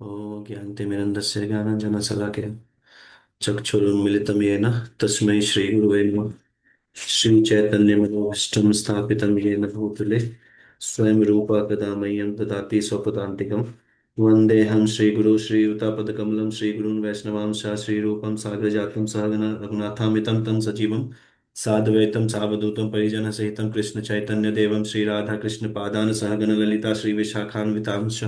ओ ज्ञानतिमिरन्दस्य ज्ञानाञ्जनशलाकया चक्षुरुन्मिलितं येन तस्मै श्रीगुरुवे नमः। श्रीचैतन्यमनोभीष्टं स्थापितं येन भूतले स्वयं रूपा कदा मह्यं ददाति स्वपदान्तिकं। वन्देऽहं श्रीगुरो श्रीयुतापदकमलं श्रीगुरून् वैष्णवांश्च श्रीरूपं साग्रजातं सहगण रघुनाथामितं तं सजीवं साद्वैतं सावधूतं परिजनसहितं कृष्णचैतन्यदेवं श्रीराधाकृष्णपादान् सहगण ललिता श्रीविशाखान्वितांश्च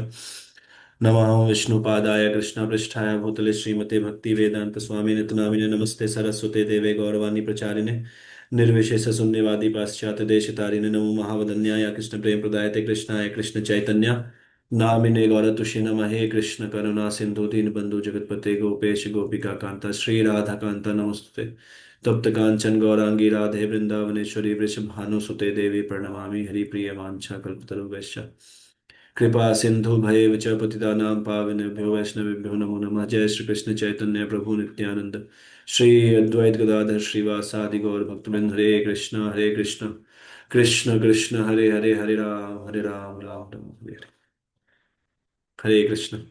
नमः विष्णुपादाय कृष्णपृष्ठाय भूतले श्रीमते भक्ति वेदांत स्वामी नित्यनामिने नमस्ते सरस्वते देवे गौरवाणी प्रचारिणे निर्विशेष शून्यवादी पाश्चात्य देशतारिणे नमो महावदन्याय कृष्ण प्रेम प्रदायते कृष्णाय कृष्ण चैतन्य नामिने गौरतुषे नमः। हे कृष्ण करुणा सिंधु दीनबंधु जगतपते गोपेश गोपिका कांता श्री राधा कांता नमस्ते। तप्त कांचन गौरांगी राधे वृंदावनेश्वरी वृषभानुसुते देवी प्रणमामि हरिप्रिय वाञ्छा कल्पतरुभ्यश्च कृपा सिंधु भैव च पतितानां पावनेभ्यो वैष्णवेभ्यो नमो नमः। जय श्री कृष्ण चैतन्य प्रभु नित्यानंद श्री अद्वैत गदाधर श्रीवासादि गौर भक्तवृंद। हरे कृष्ण कृष्ण कृष्ण हरे हरे हरे राम राम राम हरे हरे। हरे कृष्ण।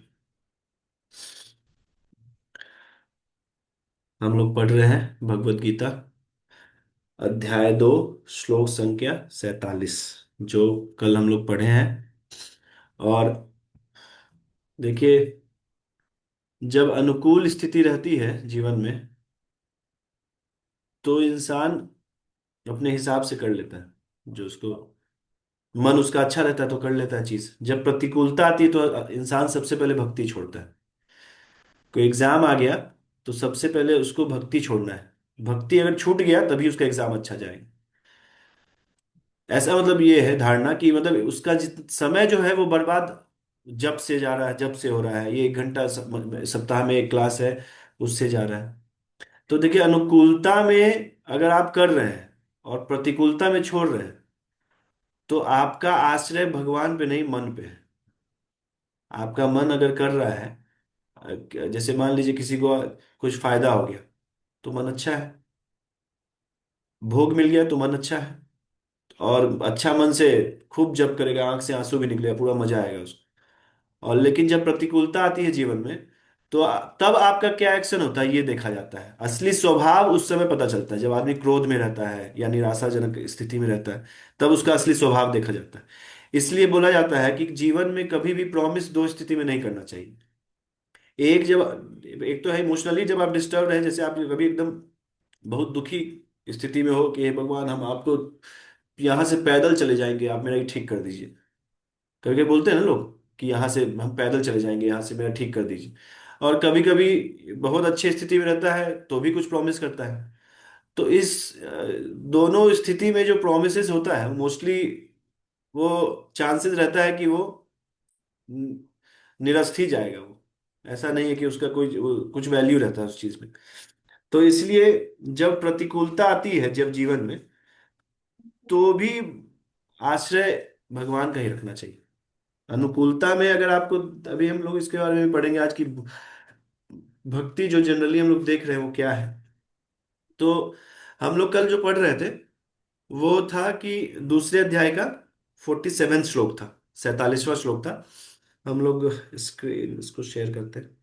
हम लोग पढ़ रहे हैं भगवत गीता अध्याय 2 श्लोक संख्या 47 जो कल हम लोग पढ़े हैं। और देखिए, जब अनुकूल स्थिति रहती है जीवन में तो इंसान अपने हिसाब से कर लेता है। जो उसको मन उसका अच्छा रहता है तो कर लेता है चीज। जब प्रतिकूलता आती है तो इंसान सबसे पहले भक्ति छोड़ता है। कोई एग्जाम आ गया तो सबसे पहले उसको भक्ति छोड़ना है। भक्ति अगर छूट गया तभी उसका एग्जाम अच्छा जाएगा। ऐसा मतलब ये है धारणा कि मतलब उसका जित समय जो है वो बर्बाद जब से जा रहा है, जब से हो रहा है। ये 1 घंटा सप्ताह में एक क्लास है, उससे जा रहा है। तो देखिए, अनुकूलता में अगर आप कर रहे हैं और प्रतिकूलता में छोड़ रहे हैं तो आपका आश्रय भगवान पे नहीं, मन पे है। आपका मन अगर कर रहा है, जैसे मान लीजिए किसी को कुछ फायदा हो गया तो मन अच्छा है, भोग मिल गया तो मन अच्छा है, और अच्छा मन से खूब जप करेगा, आंख से आंसू भी निकलेगा, पूरा मजा आएगा उसको। और लेकिन जब प्रतिकूलता आती है जीवन में तो तब आपका क्या एक्शन होता है ये देखा जाता है। असली स्वभाव उस समय पता चलता है जब आदमी क्रोध में रहता है या निराशाजनक स्थिति में रहता है, तब उसका असली स्वभाव देखा जाता है। इसलिए बोला जाता है कि जीवन में कभी भी प्रॉमिस दो स्थिति में नहीं करना चाहिए। एक तो है इमोशनली, जब आप डिस्टर्ब रहे, जैसे आप कभी एकदम बहुत दुखी स्थिति में हो कि हे भगवान, हम आपको यहाँ से पैदल चले जाएंगे, आप मेरा ये ठीक कर दीजिए। कभी कभी बोलते हैं ना लोग कि यहाँ से हम पैदल चले जाएंगे, यहाँ से मेरा ठीक कर दीजिए। और कभी कभी बहुत अच्छी स्थिति में रहता है तो भी कुछ प्रॉमिस करता है। तो दोनों स्थिति में जो प्रोमिस होता है मोस्टली वो चांसेस रहता है कि वो न- निरस्त ही जाएगा वो। ऐसा नहीं है कि उसका कोई कुछ वैल्यू रहता है उस चीज में। तो इसलिए जब प्रतिकूलता आती है जब जीवन में, तो भी आश्रय भगवान का ही रखना चाहिए। अनुकूलता में अगर आपको, अभी हम लोग इसके बारे में पढ़ेंगे आज की भक्ति जो जनरली हम लोग देख रहे हैं वो क्या है। तो हम लोग कल जो पढ़ रहे थे वो था कि दूसरे अध्याय का 47 श्लोक था, 47वां श्लोक था। हम लोग स्क्रीन इसको शेयर करते हैं।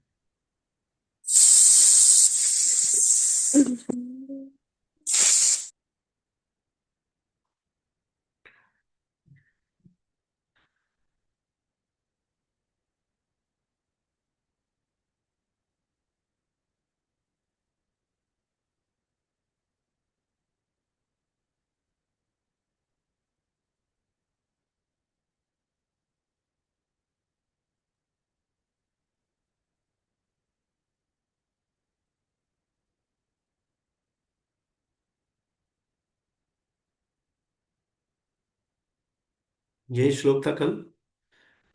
यही श्लोक था कल।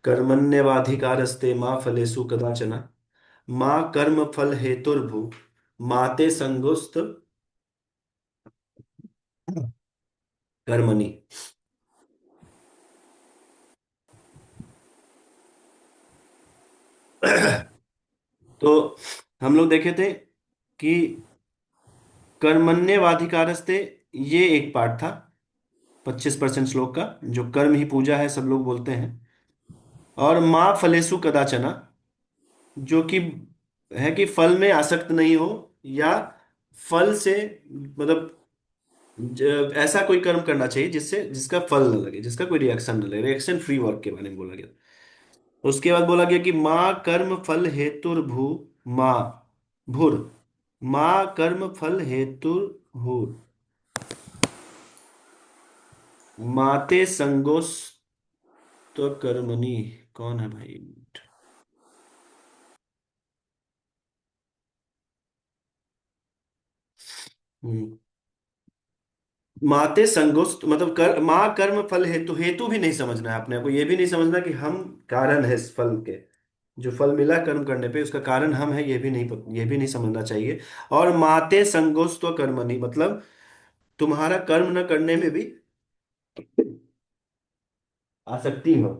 कर्मण्यवाधिकारस्ते माँ फलेषु कदाचन माँ कर्म फल हेतुर्भु माते संगोस्त कर्मणि। तो हम लोग देखे थे कि कर्मण्यवाधिकारस्ते, ये एक पार्ट था 25% श्लोक का, जो कर्म ही पूजा है सब लोग बोलते हैं। और माँ फलेषु कदाचना, जो कि है कि फल में आसक्त नहीं हो, या फल से मतलब ऐसा कोई कर्म करना चाहिए जिससे जिसका फल न लगे, जिसका कोई रिएक्शन न लगे, रिएक्शन फ्री वर्क के बारे में बोला गया। उसके बाद बोला गया कि माँ कर्म फल हेतुर्भु, माँ भूर, माँ कर्म फल हेतुर्भुर, माते संगोस्त कर्मणि। कौन है भाई? हम्म, माते संगोस्त मतलब माँ कर्म फल हेतु, हेतु भी नहीं समझना है अपने को, ये भी नहीं समझना कि हम कारण है इस फल के, जो फल मिला कर्म करने पे उसका कारण हम है, ये भी नहीं ये भी नहीं समझना चाहिए। और माते संगोस्त कर्मणि मतलब तुम्हारा कर्म न करने में भी आसक्ति हो।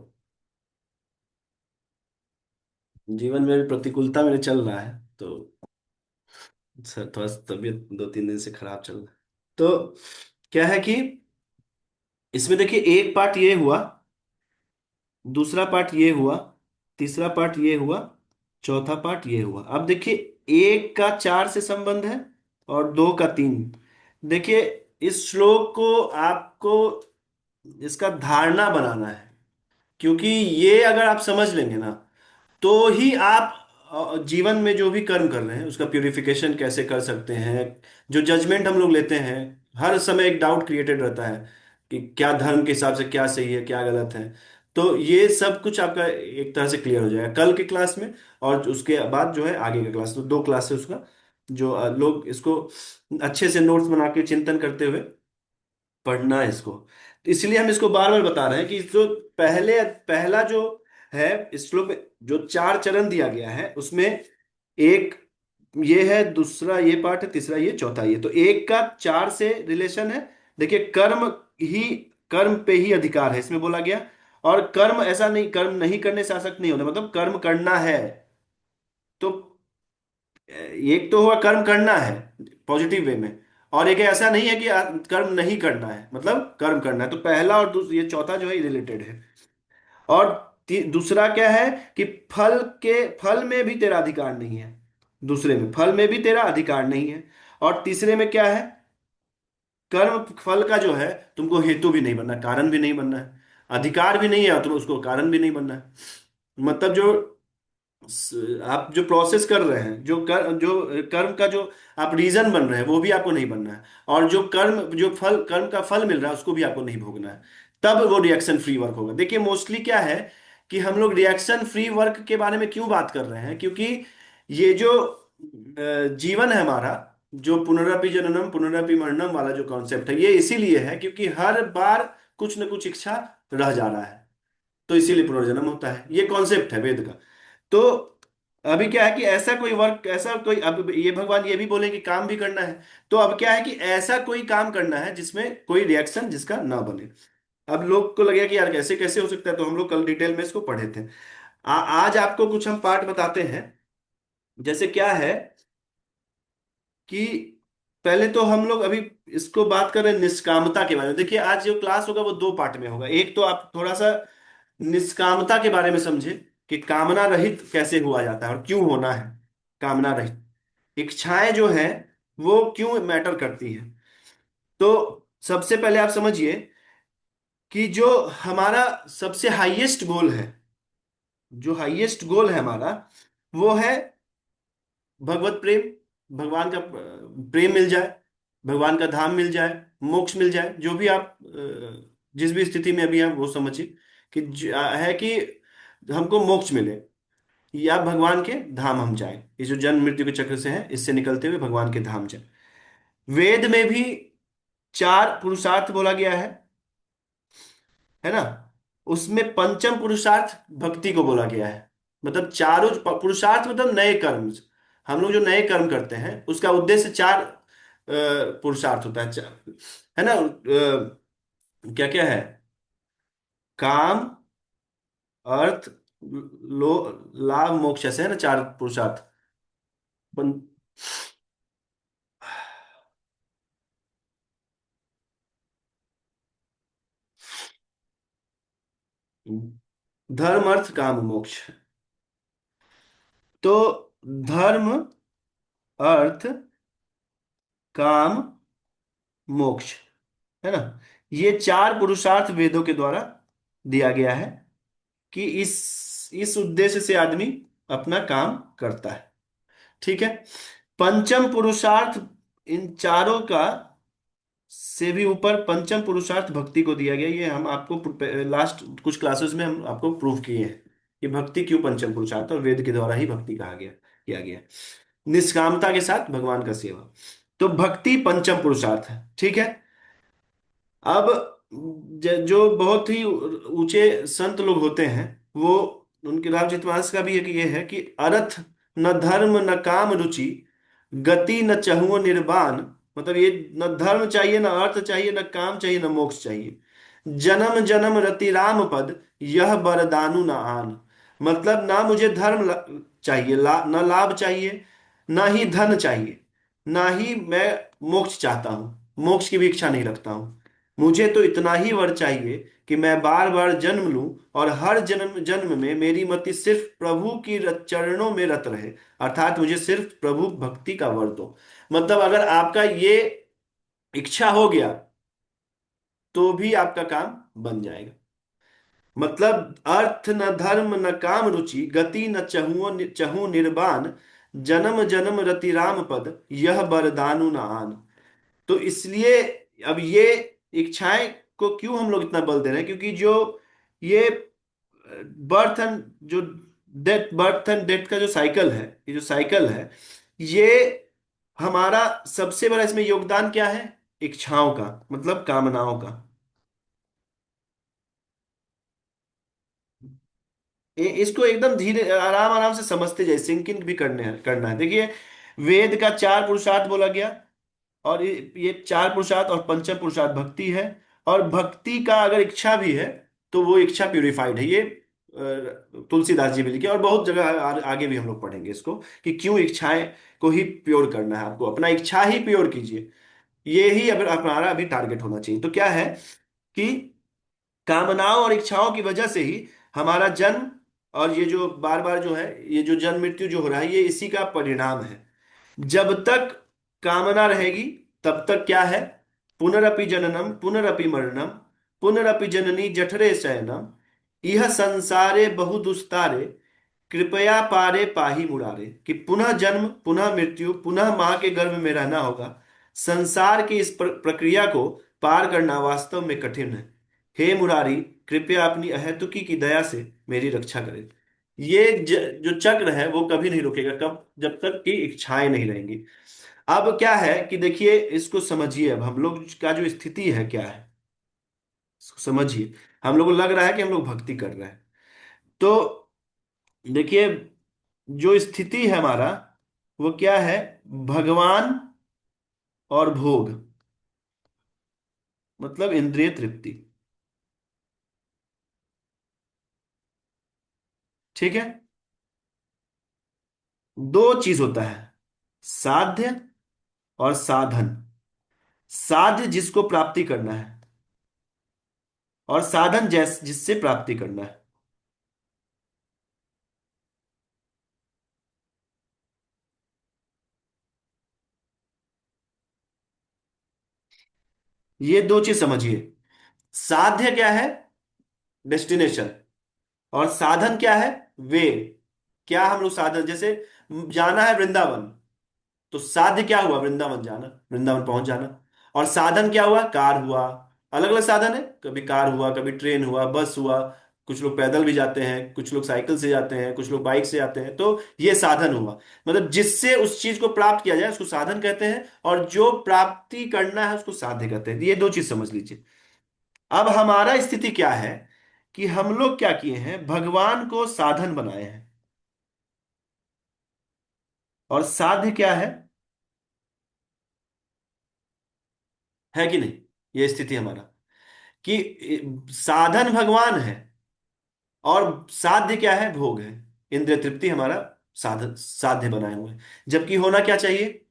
जीवन में भी प्रतिकूलता मेरे चल रहा है, तो सर थोड़ा सा तबीयत 2-3 दिन से खराब चल रहा है। तो क्या है कि इसमें देखिए, एक पार्ट ये हुआ, दूसरा पार्ट ये हुआ, तीसरा पार्ट ये हुआ, चौथा पार्ट ये हुआ। अब देखिए, एक का 4 से संबंध है और 2 का 3। देखिए, इस श्लोक को आपको इसका धारणा बनाना है, क्योंकि ये अगर आप समझ लेंगे ना, तो ही आप जीवन में जो भी कर्म कर रहे हैं उसका प्यूरिफिकेशन कैसे कर सकते हैं। जो जजमेंट हम लोग लेते हैं, हर समय एक डाउट क्रिएटेड रहता है कि क्या धर्म के हिसाब से क्या सही है क्या गलत है। तो ये सब कुछ आपका एक तरह से क्लियर हो जाएगा कल के क्लास में। और उसके बाद जो है आगे का क्लास, तो 2 क्लास है उसका, जो लोग इसको अच्छे से नोट्स बना के चिंतन करते हुए पढ़ना है इसको। तो इसलिए हम इसको बार बार बता रहे हैं कि जो पहला जो है इस श्लोक में, जो 4 चरण दिया गया है उसमें एक ये है, दूसरा ये पार्ट है, तीसरा ये, चौथा ये, तो एक का 4 से रिलेशन है। देखिए, ही कर्म पे ही अधिकार है इसमें बोला गया। और कर्म ऐसा नहीं, कर्म नहीं करने से आसक्त नहीं होता, मतलब कर्म करना है। तो एक तो हुआ कर्म करना है पॉजिटिव वे में, और एक ऐसा नहीं है कि कर्म नहीं करना है, मतलब कर्म करना है। तो पहला और ये चौथा जो है रिलेटेड है। और दूसरा क्या है कि फल में भी तेरा अधिकार नहीं है, दूसरे में फल में भी तेरा अधिकार नहीं है। और तीसरे में क्या है, कर्म फल का जो है तुमको हेतु भी नहीं बनना, कारण भी नहीं बनना है, अधिकार भी नहीं है और तुम उसको कारण भी नहीं बनना है। मतलब जो आप जो प्रोसेस कर रहे हैं, जो कर्म का जो आप रीजन बन रहे हैं, वो भी आपको नहीं बनना है। और जो कर्म का फल मिल रहा है उसको भी आपको नहीं भोगना है। तब वो रिएक्शन फ्री वर्क होगा। देखिए, मोस्टली क्या है कि हम लोग रिएक्शन फ्री वर्क के बारे में क्यों बात कर रहे हैं, क्योंकि ये जो जीवन है हमारा, जो पुनरपि जननम पुनरपि मरणम वाला जो कॉन्सेप्ट है, ये इसीलिए है क्योंकि हर बार कुछ न कुछ इच्छा रह जा रहा है, तो इसीलिए पुनर्जन्म होता है। ये कॉन्सेप्ट है वेद का। तो अभी क्या है कि ऐसा कोई वर्क, ऐसा कोई, अब ये भगवान ये भी बोले कि काम भी करना है। तो अब क्या है कि ऐसा कोई काम करना है जिसमें कोई रिएक्शन जिसका ना बने। अब लोग को लगेगा कि यार कैसे कैसे हो सकता है, तो हम लोग कल डिटेल में इसको पढ़े थे। आज आपको कुछ हम पार्ट बताते हैं। जैसे क्या है कि पहले तो हम लोग अभी इसको बात कर रहे हैं निष्कामता के बारे में। देखिए, आज जो क्लास होगा वो 2 पार्ट में होगा। एक तो आप थोड़ा सा निष्कामता के बारे में समझे कि कामना रहित कैसे हुआ जाता है और क्यों होना है कामना रहित। इच्छाएं जो है वो क्यों मैटर करती हैं। तो सबसे पहले आप समझिए कि जो हमारा सबसे हाईएस्ट गोल है, जो हाईएस्ट गोल है हमारा, वो है भगवत प्रेम। भगवान का प्रेम मिल जाए, भगवान का धाम मिल जाए, मोक्ष मिल जाए, जो भी आप जिस भी स्थिति में अभी आप वो समझिए कि है कि हमको मोक्ष मिले या भगवान के धाम हम जाएं। ये जो जन्म मृत्यु के चक्र से है, इससे निकलते हुए भगवान के धाम जाए। वेद में भी 4 पुरुषार्थ बोला गया है ना। उसमें पंचम पुरुषार्थ भक्ति को बोला गया है। मतलब चारों पुरुषार्थ मतलब नए कर्म। हम लोग जो नए कर्म करते हैं उसका उद्देश्य 4 पुरुषार्थ होता है, है ना। क्या क्या है? काम, अर्थ, लो लाभ, मोक्ष, ऐसे है ना 4 पुरुषार्थ। पं- धर्म, अर्थ, काम, मोक्ष। तो धर्म, अर्थ, काम, मोक्ष, है ना, ये चार पुरुषार्थ वेदों के द्वारा दिया गया है कि इस उद्देश्य से आदमी अपना काम करता है। ठीक है। पंचम पुरुषार्थ, इन चारों का से भी ऊपर पंचम पुरुषार्थ भक्ति को दिया गया। ये हम आपको लास्ट कुछ क्लासेस में हम आपको प्रूव किए हैं कि भक्ति क्यों पंचम पुरुषार्थ, और वेद के द्वारा ही भक्ति कहा गया, किया गया, निष्कामता के साथ भगवान का सेवा। तो भक्ति पंचम पुरुषार्थ है। ठीक है। अब जो बहुत ही ऊंचे संत लोग होते हैं, वो, उनके रामचरितमानस का भी एक ये है कि अर्थ न धर्म न काम रुचि, गति न चहुओ निर्वाण। मतलब ये, न धर्म चाहिए, न अर्थ चाहिए, न काम चाहिए, न मोक्ष चाहिए, जन्म जन्म रति राम पद, यह बरदानु न आन। मतलब ना मुझे धर्म चाहिए, न लाभ चाहिए, ना ही धन चाहिए, ना ही मैं मोक्ष चाहता हूं, मोक्ष की भी इच्छा नहीं रखता हूं। मुझे तो इतना ही वर चाहिए कि मैं बार बार जन्म लूं, और हर जन्म जन्म में मेरी मति सिर्फ प्रभु की चरणों में रत रहे। अर्थात मुझे सिर्फ प्रभु भक्ति का वर दो। मतलब अगर आपका ये इच्छा हो गया, तो भी आपका काम बन जाएगा। मतलब अर्थ न धर्म न काम रुचि, गति न चहु निर्वाण, जन्म जन्म रति राम पद, यह बरदानु न आन। तो इसलिए अब ये इच्छाएं को क्यों हम लोग इतना बल दे रहे हैं, क्योंकि जो ये बर्थ एंड जो डेथ, बर्थ एंड डेथ का जो साइकिल है, ये जो साइकिल है, ये हमारा सबसे बड़ा इसमें योगदान क्या है? इच्छाओं का, मतलब कामनाओं का। इसको एकदम धीरे आराम आराम से समझते जाइए, सिंकिंग भी करना है। देखिए, वेद का चार पुरुषार्थ बोला गया, और ये चार पुरुषार्थ और पंचम पुरुषार्थ भक्ति है। और भक्ति का अगर इच्छा भी है, तो वो इच्छा प्यूरिफाइड है। ये तुलसीदास जी भी लिखे, और बहुत जगह आगे भी हम लोग पढ़ेंगे इसको, कि क्यों इच्छाएं को ही प्योर करना है, आपको अपना इच्छा ही प्योर कीजिए। ये ही अगर हमारा अभी टारगेट होना चाहिए। तो क्या है कि कामनाओं और इच्छाओं की वजह से ही हमारा जन्म, और ये जो बार बार जो है, ये जो जन्म मृत्यु जो हो रहा है, ये इसी का परिणाम है। जब तक कामना रहेगी, तब तक क्या है? पुनरपि जननम पुनरपि मरणम, पुनरपि जननी जठरे शयनम, यह संसारे बहु दुस्तारे, कृपया पारे पाही मुरारे। कि पुनः जन्म, पुनः मृत्यु, पुनः मां के गर्भ में रहना होगा। संसार की इस प्रक्रिया को पार करना वास्तव में कठिन है। हे मुरारी, कृपया अपनी अहेतुकी की दया से मेरी रक्षा करें। ये जो चक्र है वो कभी नहीं रुकेगा, कब? जब तक कि इच्छाएं नहीं रहेंगी। अब क्या है कि देखिए, इसको समझिए, अब हम लोग का जो स्थिति है क्या है, इसको समझिए। हम लोग को लग रहा है कि हम लोग भक्ति कर रहे हैं। तो देखिए, जो स्थिति है हमारा, वो क्या है? भगवान और भोग, मतलब इंद्रिय तृप्ति। ठीक है। दो चीज होता है, साध्य और साधन। साध्य जिसको प्राप्ति करना है, और साधन जिससे प्राप्ति करना है। ये दो चीज समझिए। साध्य क्या है? डेस्टिनेशन। और साधन क्या है? वे। क्या हम लोग साधन, जैसे जाना है वृंदावन, तो साध्य क्या हुआ? वृंदावन जाना, वृंदावन पहुंच जाना। और साधन क्या हुआ? कार हुआ। अलग अलग साधन है, कभी कार हुआ, कभी ट्रेन हुआ, बस हुआ। कुछ लोग पैदल भी जाते हैं, कुछ लोग साइकिल से जाते हैं, कुछ लोग बाइक से जाते हैं। तो ये साधन हुआ। मतलब जिससे उस चीज को प्राप्त किया जाए उसको साधन कहते हैं, और जो प्राप्ति करना है उसको साध्य कहते हैं। ये दो चीज समझ लीजिए। अब हमारा स्थिति क्या है कि हम लोग क्या किए हैं? भगवान को साधन बनाए हैं। और साध्य क्या है कि नहीं? ये स्थिति हमारा, कि साधन भगवान है, और साध्य क्या है? भोग है, इंद्रिय तृप्ति हमारा साधन, साध्य बनाए हुए हैं। जबकि होना क्या चाहिए?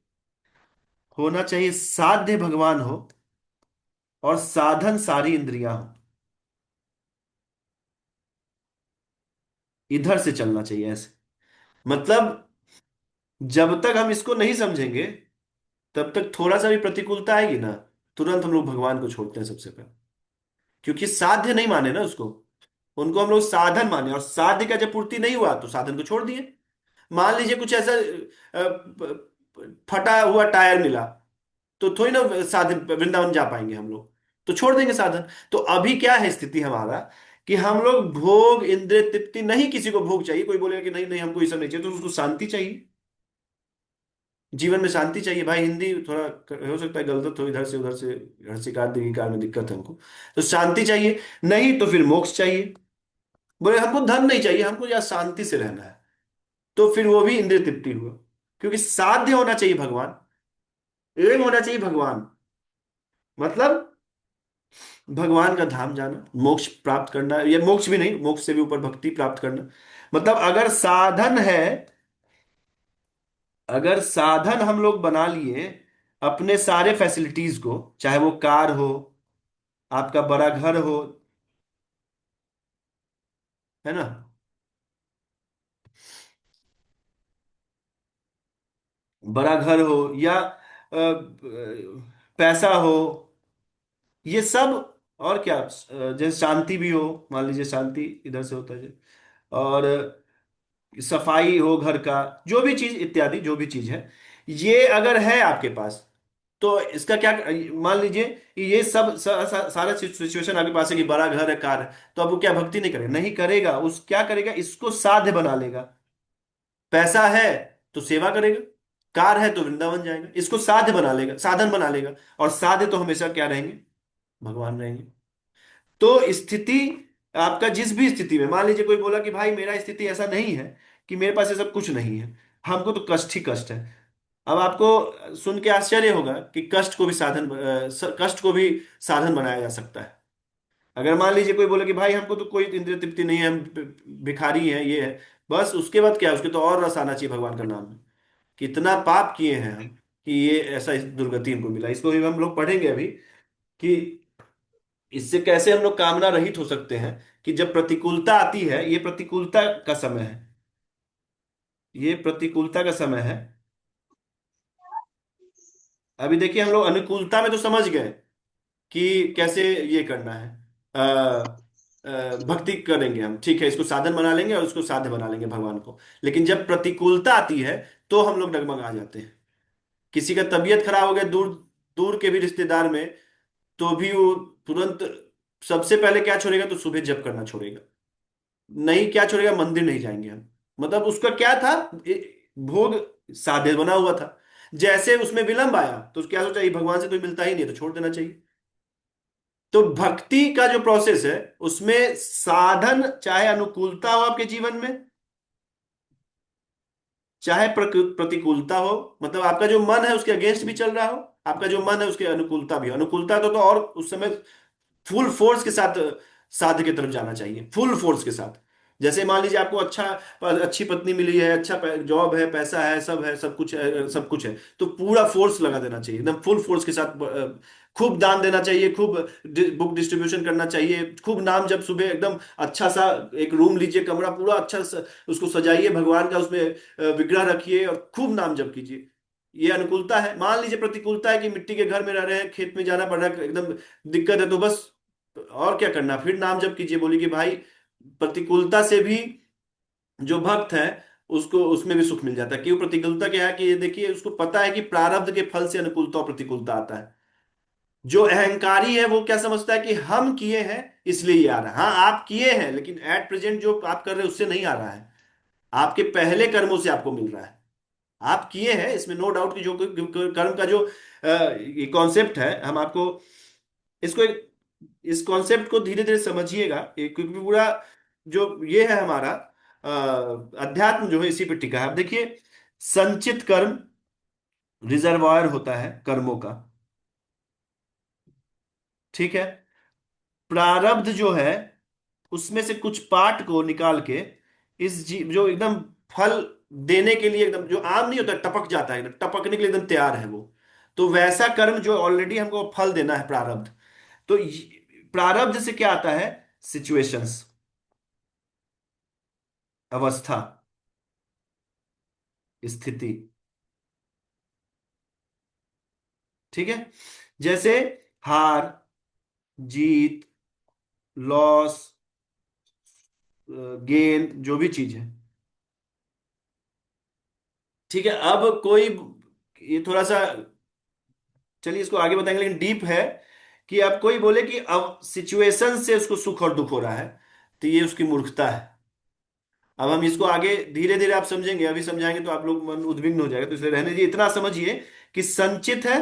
होना चाहिए साध्य भगवान हो, और साधन सारी इंद्रियां हो। इधर से चलना चाहिए ऐसे। मतलब जब तक हम इसको नहीं समझेंगे, तब तक थोड़ा सा भी प्रतिकूलता आएगी ना, तुरंत हम लोग भगवान को छोड़ते हैं सबसे पहले। क्योंकि साध्य नहीं माने ना उसको, उनको हम लोग साधन माने, और साध्य का जब पूर्ति नहीं हुआ तो साधन को छोड़ दिए। मान लीजिए कुछ ऐसा फटा हुआ टायर मिला, तो थोड़ी ना साधन वृंदावन जा पाएंगे हम लोग, तो छोड़ देंगे साधन। तो अभी क्या है स्थिति हमारा, कि हम लोग भोग इंद्रिय तृप्ति, नहीं किसी को भोग चाहिए, कोई बोलेगा कि नहीं नहीं हमको ये सब नहीं चाहिए, तो उसको शांति चाहिए, जीवन में शांति चाहिए। भाई हिंदी थोड़ा हो सकता है गलत हो, इधर से उधर से, हर्षिकार दीर्घिकार में दिक्कत है हमको, तो शांति चाहिए। नहीं तो फिर मोक्ष चाहिए। बोले हमको धन नहीं चाहिए, हमको या शांति से रहना है, तो फिर वो भी इंद्रिय तृप्ति हुआ। क्योंकि साध्य होना चाहिए भगवान, एम होना चाहिए भगवान, मतलब भगवान का धाम जाना, मोक्ष प्राप्त करना, या मोक्ष भी नहीं, मोक्ष से भी ऊपर भक्ति प्राप्त करना। मतलब अगर साधन है, अगर साधन हम लोग बना लिए अपने सारे फैसिलिटीज को, चाहे वो कार हो, आपका बड़ा घर हो, है ना, बड़ा घर हो, या पैसा हो, ये सब, और क्या, जैसे शांति भी हो, मान लीजिए शांति इधर से होता है, और सफाई हो घर का, जो भी चीज इत्यादि, जो भी चीज है, ये अगर है आपके पास, तो इसका क्या, मान लीजिए कि ये सब सारा सिचुएशन आपके पास है, कि बड़ा घर है, कार है, तो अब वो क्या भक्ति नहीं करेगा? नहीं करेगा, उस क्या करेगा, इसको साध्य बना लेगा। पैसा है तो सेवा करेगा, कार है तो वृंदावन जाएगा, इसको साध्य बना लेगा, साधन बना लेगा। और साध्य तो हमेशा क्या रहेंगे? भगवान रहेंगे। तो स्थिति, आपका जिस भी स्थिति में, मान लीजिए कोई बोला कि भाई मेरा स्थिति ऐसा नहीं है, कि मेरे पास ये सब कुछ नहीं है, हमको तो कष्ट ही कष्ट है। अब आपको सुन के आश्चर्य होगा कि कष्ट को भी साधन, कष्ट को भी साधन बनाया जा सकता है। अगर मान लीजिए कोई बोले कि भाई हमको तो कोई इंद्रिय तृप्ति नहीं है, हम भिखारी हैं, ये है, बस उसके बाद क्या है, उसके तो और रस आना चाहिए भगवान का नाम में। कितना पाप किए हैं हम, कि ये ऐसा इस दुर्गति हमको मिला। इसको भी हम लोग पढ़ेंगे अभी, कि इससे कैसे हम लोग कामना रहित हो सकते हैं, कि जब प्रतिकूलता आती है, ये प्रतिकूलता का समय है, ये प्रतिकूलता का समय है। अभी देखिए हम लोग अनुकूलता में तो समझ गए कि कैसे ये करना है, भक्ति करेंगे हम, ठीक है, इसको साधन बना लेंगे और उसको साध्य बना लेंगे भगवान को। लेकिन जब प्रतिकूलता आती है, तो हम लोग डगमगा जाते हैं। किसी का तबीयत खराब हो गया, दूर दूर के भी रिश्तेदार में, तो भी वो तुरंत सबसे पहले क्या छोड़ेगा, तो सुबह जप करना छोड़ेगा। नहीं, क्या छोड़ेगा, मंदिर नहीं जाएंगे हम। मतलब उसका क्या था, भोग साधे बना हुआ था। जैसे उसमें विलंब आया, तो क्या सोचा, ये भगवान से तो मिलता ही नहीं, तो छोड़ देना चाहिए। तो भक्ति का जो प्रोसेस है, उसमें साधन, चाहे अनुकूलता हो आपके जीवन में, चाहे प्रतिकूलता हो, मतलब आपका जो मन है उसके अगेंस्ट भी चल रहा हो, आपका जो मन है उसके अनुकूलता भी हो, अनुकूलता तो और उस समय फुल फोर्स के साथ साध्य की तरफ जाना चाहिए, फुल फोर्स के साथ। जैसे मान लीजिए आपको अच्छी पत्नी मिली है, अच्छा जॉब है, पैसा है, सब है, सब कुछ है, सब कुछ है, तो पूरा फोर्स लगा देना चाहिए, एकदम फुल फोर्स के साथ। खूब दान देना चाहिए, खूब बुक डिस्ट्रीब्यूशन करना चाहिए, खूब नाम जब, सुबह एकदम अच्छा सा एक रूम लीजिए, कमरा पूरा अच्छा सा, उसको सजाइए, भगवान का उसमें विग्रह रखिए, और खूब नाम जप कीजिए। ये अनुकूलता है। मान लीजिए प्रतिकूलता है, कि मिट्टी के घर में रह रहे हैं, खेत में जाना पड़ रहा है, एकदम दिक्कत है, तो बस और क्या करना, फिर नाम जप कीजिए। बोली कि भाई प्रतिकूलता से भी जो भक्त है, उसको उसमें भी सुख मिल जाता है। क्यों? प्रतिकूलता क्या है, कि ये देखिए, उसको पता है कि प्रारब्ध के फल से अनुकूलता और प्रतिकूलता आता है। जो अहंकारी है वो क्या समझता है, कि हम किए हैं इसलिए ये आ रहा है। हाँ, आप किए हैं, लेकिन एट प्रेजेंट जो आप कर रहे हैं उससे नहीं आ रहा है, आपके पहले कर्मों से आपको मिल रहा है। आप किए हैं, इसमें नो डाउट, कि जो कर्म का जो ये कॉन्सेप्ट है, हम आपको इसको इस कॉन्सेप्ट को धीरे धीरे समझिएगा, क्योंकि पूरा जो ये है हमारा अध्यात्म जो है, इसी पे टिका है। अब देखिए, संचित कर्म रिजर्वायर होता है कर्मों का, ठीक है। प्रारब्ध जो है, उसमें से कुछ पार्ट को निकाल के, इस जीव जो एकदम फल देने के लिए, एकदम जो आम नहीं होता, टपक जाता है, एकदम टपकने के लिए एकदम तैयार है वो, तो वैसा कर्म जो ऑलरेडी हमको फल देना है, प्रारब्ध। तो प्रारब्ध से क्या आता है? सिचुएशंस, अवस्था, स्थिति। ठीक है। जैसे हार, जीत, लॉस, गेन, जो भी चीज है। ठीक है। अब कोई, ये थोड़ा सा, चलिए इसको आगे बताएंगे, लेकिन डीप है कि अब कोई बोले कि अब सिचुएशन से उसको सुख और दुख हो रहा है, तो ये उसकी मूर्खता है। अब हम इसको आगे धीरे धीरे आप समझेंगे, अभी समझाएंगे तो आप लोग मन उद्विग्न हो जाएगा, तो इसलिए रहने दीजिए। इतना समझिए कि संचित है,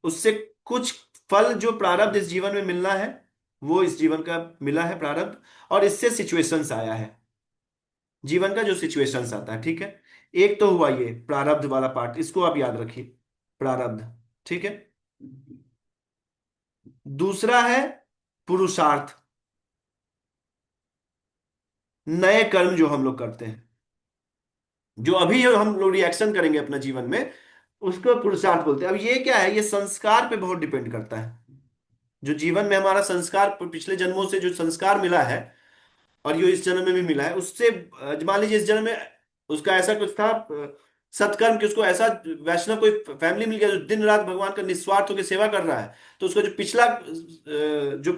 उससे कुछ फल जो प्रारब्ध इस जीवन में मिलना है, वो इस जीवन का मिला है प्रारब्ध, और इससे सिचुएशंस आया है, जीवन का जो सिचुएशंस आता है। ठीक है। एक तो हुआ ये प्रारब्ध वाला पार्ट, इसको आप याद रखिए, प्रारब्ध। ठीक है। दूसरा है पुरुषार्थ, नए कर्म जो हम लोग करते हैं, जो अभी हम लोग रिएक्शन करेंगे अपना जीवन में, उसको पुरुषार्थ बोलते हैं। अब ये क्या है, ये संस्कार पे बहुत डिपेंड करता है। जो जीवन में हमारा संस्कार, पिछले जन्मों से जो संस्कार मिला है, और ये इस जन्म में भी मिला है, उससे मान लीजिए इस जन्म में उसका ऐसा कुछ था, सत्कर्म, कि उसको ऐसा वैष्णव कोई फैमिली मिल गया जो दिन रात भगवान का निस्वार्थ होकर सेवा कर रहा है, तो उसका जो पिछला जो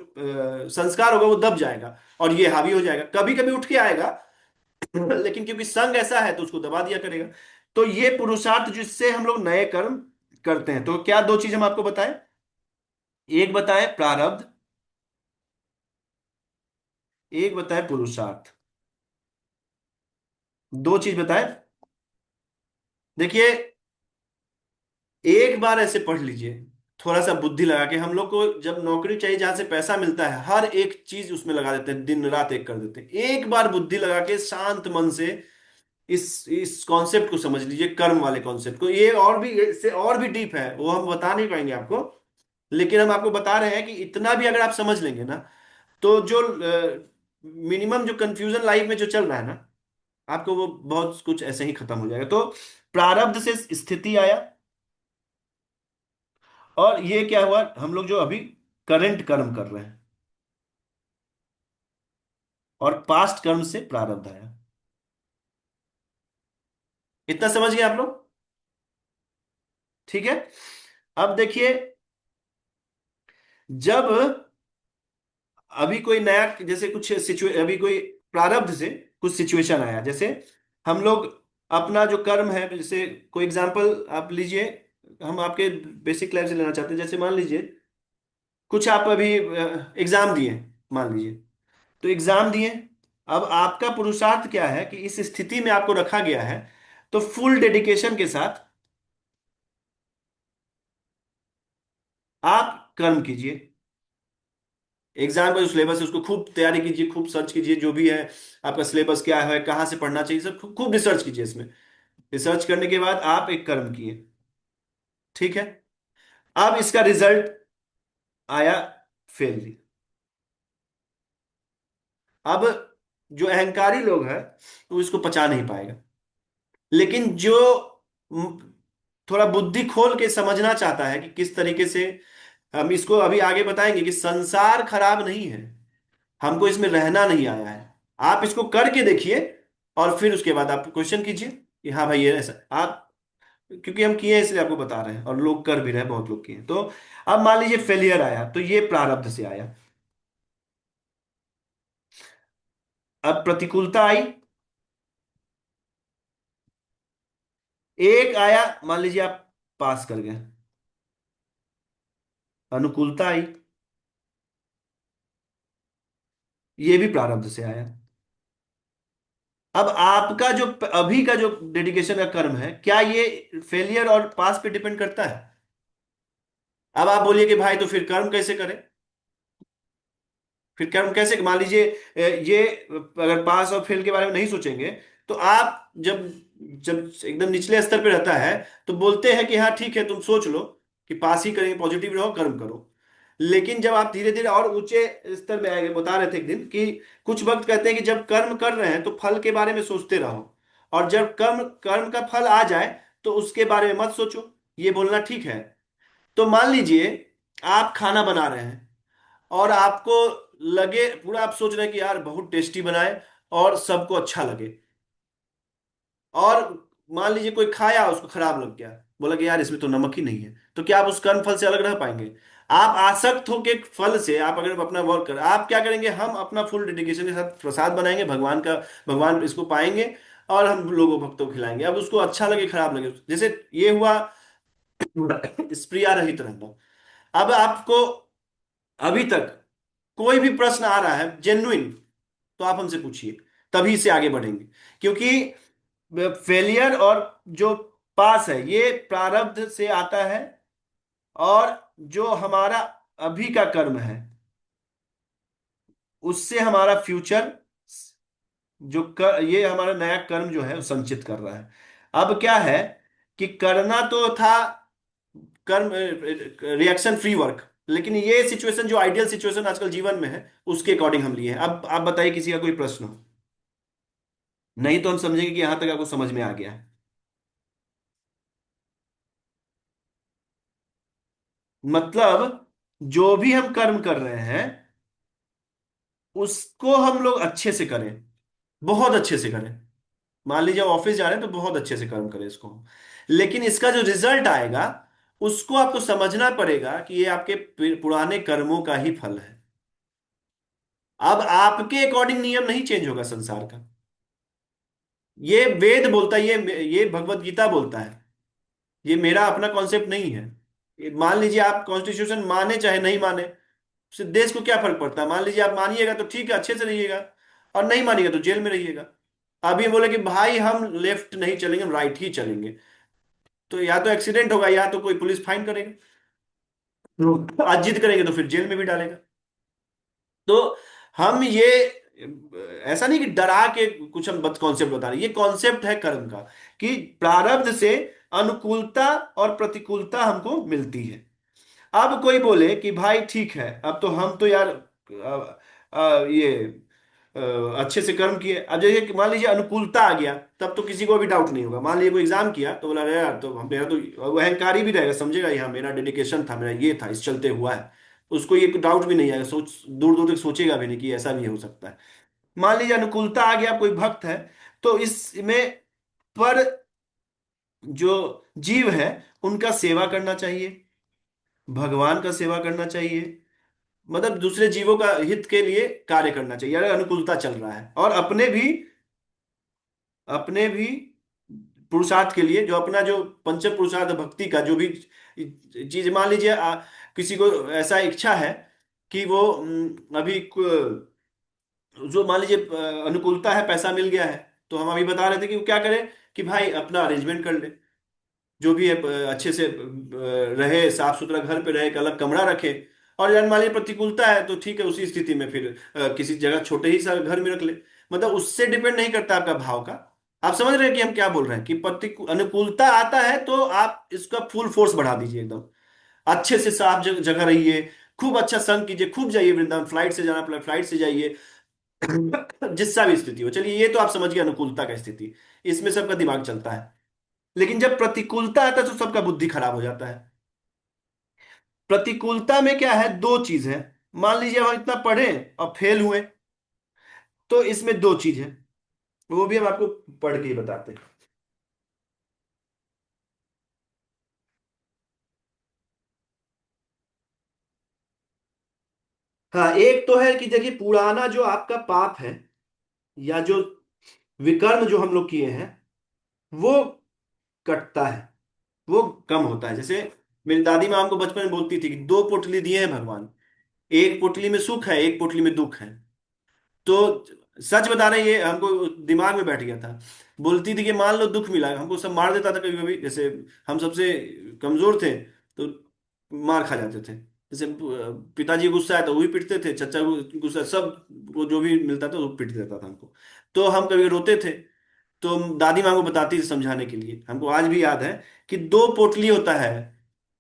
संस्कार होगा वो दब जाएगा, और ये हावी हो जाएगा, कभी कभी उठ के आएगा, लेकिन क्योंकि संग ऐसा है तो उसको दबा दिया करेगा। तो ये पुरुषार्थ जिससे हम लोग नए कर्म करते हैं, तो क्या दो चीज हम आपको बताएं, एक बताएं प्रारब्ध, एक बताएं पुरुषार्थ, दो चीज बताएं। देखिए, एक बार ऐसे पढ़ लीजिए, थोड़ा सा बुद्धि लगा के। हम लोग को जब नौकरी चाहिए जहां से पैसा मिलता है, हर एक चीज उसमें लगा देते हैं, दिन रात एक कर देते हैं। एक बार बुद्धि लगा के शांत मन से इस कॉन्सेप्ट को समझ लीजिए, कर्म वाले कॉन्सेप्ट को। ये और भी, इससे और भी डीप है, वो हम बता नहीं पाएंगे आपको, लेकिन हम आपको बता रहे हैं कि इतना भी अगर आप समझ लेंगे ना, तो जो मिनिमम जो कंफ्यूजन लाइफ में जो चल रहा है ना, आपको वो बहुत कुछ ऐसे ही खत्म हो जाएगा। तो प्रारब्ध से स्थिति आया, और ये क्या हुआ, हम लोग जो अभी करंट कर्म कर रहे हैं, और पास्ट कर्म से प्रारब्ध आया। इतना समझ गए आप लोग? ठीक है। अब देखिए, जब अभी कोई नया, जैसे कुछ अभी कोई प्रारब्ध से कुछ सिचुएशन आया, जैसे हम लोग अपना जो कर्म है, जैसे कोई एग्जांपल आप लीजिए, हम आपके बेसिक लाइफ से लेना चाहते हैं। जैसे मान लीजिए कुछ आप अभी एग्जाम दिए, मान लीजिए, तो एग्जाम दिए। अब आपका पुरुषार्थ क्या है कि इस स्थिति में आपको रखा गया है, तो फुल डेडिकेशन के साथ आप कर्म कीजिए। एग्जाम का जो सिलेबस है उसको खूब तैयारी कीजिए, खूब सर्च कीजिए, जो भी है आपका सिलेबस क्या है, कहाँ से पढ़ना चाहिए, सब खूब खूब रिसर्च कीजिए इसमें। रिसर्च करने के बाद आप एक कर्म किए। ठीक है। अब इसका रिजल्ट आया फेल। अब जो अहंकारी लोग हैं वो इसको पचा नहीं पाएगा, लेकिन जो म, थोड़ा बुद्धि खोल के समझना चाहता है कि किस तरीके से, हम इसको अभी आगे बताएंगे कि संसार खराब नहीं है, हमको इसमें रहना नहीं आया है। आप इसको करके देखिए, और फिर उसके बाद आप क्वेश्चन कीजिए कि हाँ भाई ये ऐसा आप, क्योंकि हम किए हैं इसलिए आपको बता रहे हैं, और लोग कर भी रहे हैं, बहुत लोग किए हैं। तो अब मान लीजिए फेलियर आया, तो ये प्रारब्ध से आया। अब प्रतिकूलता आई, एक आया, मान लीजिए आप पास कर गए, अनुकूलता आई, ये भी प्रारब्ध से आया। अब आपका जो अभी का जो डेडिकेशन का कर्म है, क्या ये फेलियर और पास पे डिपेंड करता है? अब आप बोलिए कि भाई तो फिर कर्म कैसे करें, फिर कर्म कैसे, मान लीजिए ये अगर पास और फेल के बारे में नहीं सोचेंगे, तो आप जब जब एकदम निचले स्तर पे रहता है, तो बोलते हैं कि हाँ ठीक है, तुम सोच लो कि पास ही करेंगे, पॉजिटिव रहो, कर्म करो। लेकिन जब आप धीरे धीरे और ऊंचे स्तर में आएंगे, बता रहे थे एक दिन कि कुछ वक्त कहते हैं कि जब कर्म कर रहे हैं तो फल के बारे में सोचते रहो, और जब कर्म कर्म का फल आ जाए तो उसके बारे में मत सोचो, ये बोलना ठीक है। तो मान लीजिए आप खाना बना रहे हैं, और आपको लगे पूरा, आप सोच रहे हैं कि यार बहुत टेस्टी बनाए और सबको अच्छा लगे, और मान लीजिए कोई खाया उसको खराब लग गया, बोला कि यार इसमें तो नमक ही नहीं है, तो क्या आप उस कर्म फल से अलग रह पाएंगे? आप आसक्त हो के फल से, आप अगर अपना वर्क कर, आप क्या करेंगे, हम अपना फुल डेडिकेशन के साथ प्रसाद बनाएंगे भगवान का, भगवान इसको पाएंगे और हम लोगों भक्तों को खिलाएंगे। अब उसको अच्छा लगे खराब लगे, जैसे ये हुआ स्प्रिया रहित रहना। अब आपको अभी तक कोई भी प्रश्न आ रहा है जेन्युइन, तो आप हमसे पूछिए, तभी से आगे बढ़ेंगे। क्योंकि फेलियर और जो पास है ये प्रारब्ध से आता है, और जो हमारा अभी का कर्म है उससे हमारा फ्यूचर, ये हमारा नया कर्म जो है वो संचित कर रहा है। अब क्या है कि करना तो था कर्म, रिएक्शन फ्री वर्क, लेकिन ये सिचुएशन जो आइडियल सिचुएशन आजकल जीवन में है उसके अकॉर्डिंग हम लिए हैं। अब आप बताइए किसी का कोई प्रश्न हो, नहीं तो हम समझेंगे कि यहां तक आपको समझ में आ गया है। मतलब जो भी हम कर्म कर रहे हैं उसको हम लोग अच्छे से करें, बहुत अच्छे से करें। मान लीजिए आप ऑफिस जा रहे हैं तो बहुत अच्छे से कर्म करें इसको, लेकिन इसका जो रिजल्ट आएगा उसको आपको समझना पड़ेगा कि ये आपके पुराने कर्मों का ही फल है। अब आपके अकॉर्डिंग नियम नहीं चेंज होगा संसार का। ये वेद बोलता है, ये भगवत गीता बोलता है, ये मेरा अपना कॉन्सेप्ट नहीं है। मान लीजिए आप कॉन्स्टिट्यूशन माने चाहे नहीं माने, उससे देश को क्या फर्क पड़ता है? मान लीजिए आप मानिएगा तो ठीक है, अच्छे से रहिएगा, और नहीं मानिएगा तो जेल में रहिएगा। अभी बोले कि भाई हम लेफ्ट नहीं चलेंगे, हम राइट ही चलेंगे, तो या तो एक्सीडेंट होगा या तो कोई पुलिस फाइन करेगा, आज जिद करेंगे तो फिर जेल में भी डालेगा। तो हम ये ऐसा नहीं कि डरा के कुछ हम कॉन्सेप्ट बता रहे हैं, ये कॉन्सेप्ट है कर्म का, कि प्रारब्ध से अनुकूलता और प्रतिकूलता हमको मिलती है। अब कोई बोले कि भाई ठीक है, अब तो हम तो यार ये अ, अच्छे से कर्म किए। अब जैसे कि मान लीजिए अनुकूलता आ गया, तब तो किसी को भी डाउट नहीं होगा। मान लीजिए कोई एग्जाम किया तो बोला, अरे यार तो मेरा तो, वो अहंकारी भी रहेगा, समझेगा यहाँ मेरा डेडिकेशन था, मेरा ये था, इस चलते हुआ है। उसको ये डाउट भी नहीं आएगा, सोच दूर दूर तक सोचेगा भी नहीं कि ऐसा भी हो सकता है। मान लीजिए अनुकूलता आ गया, कोई भक्त है, तो इसमें पर जो जीव है उनका सेवा करना चाहिए, भगवान का सेवा करना चाहिए, मतलब दूसरे जीवों का हित के लिए कार्य करना चाहिए अगर अनुकूलता चल रहा है। और अपने भी पुरुषार्थ के लिए, जो अपना जो पंच पुरुषार्थ भक्ति का जो भी चीज, मान लीजिए किसी को ऐसा इच्छा है कि वो अभी जो मान लीजिए अनुकूलता है, पैसा मिल गया है, तो हम अभी बता रहे थे कि वो क्या करे, कि भाई अपना अरेंजमेंट कर ले, जो भी है अच्छे से रहे, साफ सुथरा घर पे रहे, एक अलग कमरा रखे। और यार मान लीजिए प्रतिकूलता है तो ठीक है, उसी स्थिति में फिर किसी जगह छोटे ही सा घर में रख ले। मतलब उससे डिपेंड नहीं करता आपका भाव का। आप समझ रहे हैं कि हम क्या बोल रहे हैं, कि अनुकूलता आता है तो आप इसका फुल फोर्स बढ़ा दीजिए एकदम, अच्छे से साफ जगह रहिए, खूब अच्छा संग कीजिए, खूब जाइए वृंदावन, फ्लाइट से जाना पड़े फ्लाइट से जाइए, जिससा भी स्थिति हो। चलिए ये तो आप समझ गए अनुकूलता का स्थिति, इसमें सबका दिमाग चलता है। लेकिन जब प्रतिकूलता आता है तो सबका बुद्धि खराब हो जाता है। प्रतिकूलता में क्या है, दो चीज है। मान लीजिए हम इतना पढ़े और फेल हुए, तो इसमें दो चीज है, वो भी हम आपको पढ़ के ही बताते हैं। हाँ, एक तो है कि देखिए पुराना जो आपका पाप है या जो विकर्म जो हम लोग किए हैं वो कटता है, वो कम होता है। जैसे मेरी दादी माँ हमको बचपन में बोलती थी कि दो पोटली दिए हैं भगवान, एक पोटली में सुख है, एक पोटली में दुख है। तो सच बता रहे हैं, ये हमको दिमाग में बैठ गया था। बोलती थी कि मान लो दुख मिला, हमको सब मार देता था कभी कभी, जैसे हम सबसे कमजोर थे तो मार खा जाते थे। जैसे पिताजी गुस्सा है तो वो भी पिटते थे, चचा गुस्सा, सब वो जो भी मिलता था वो पिट देता था हमको। तो हम कभी रोते थे, तो दादी माँ को बताती थी समझाने के लिए, हमको आज भी याद है कि दो पोटली होता है,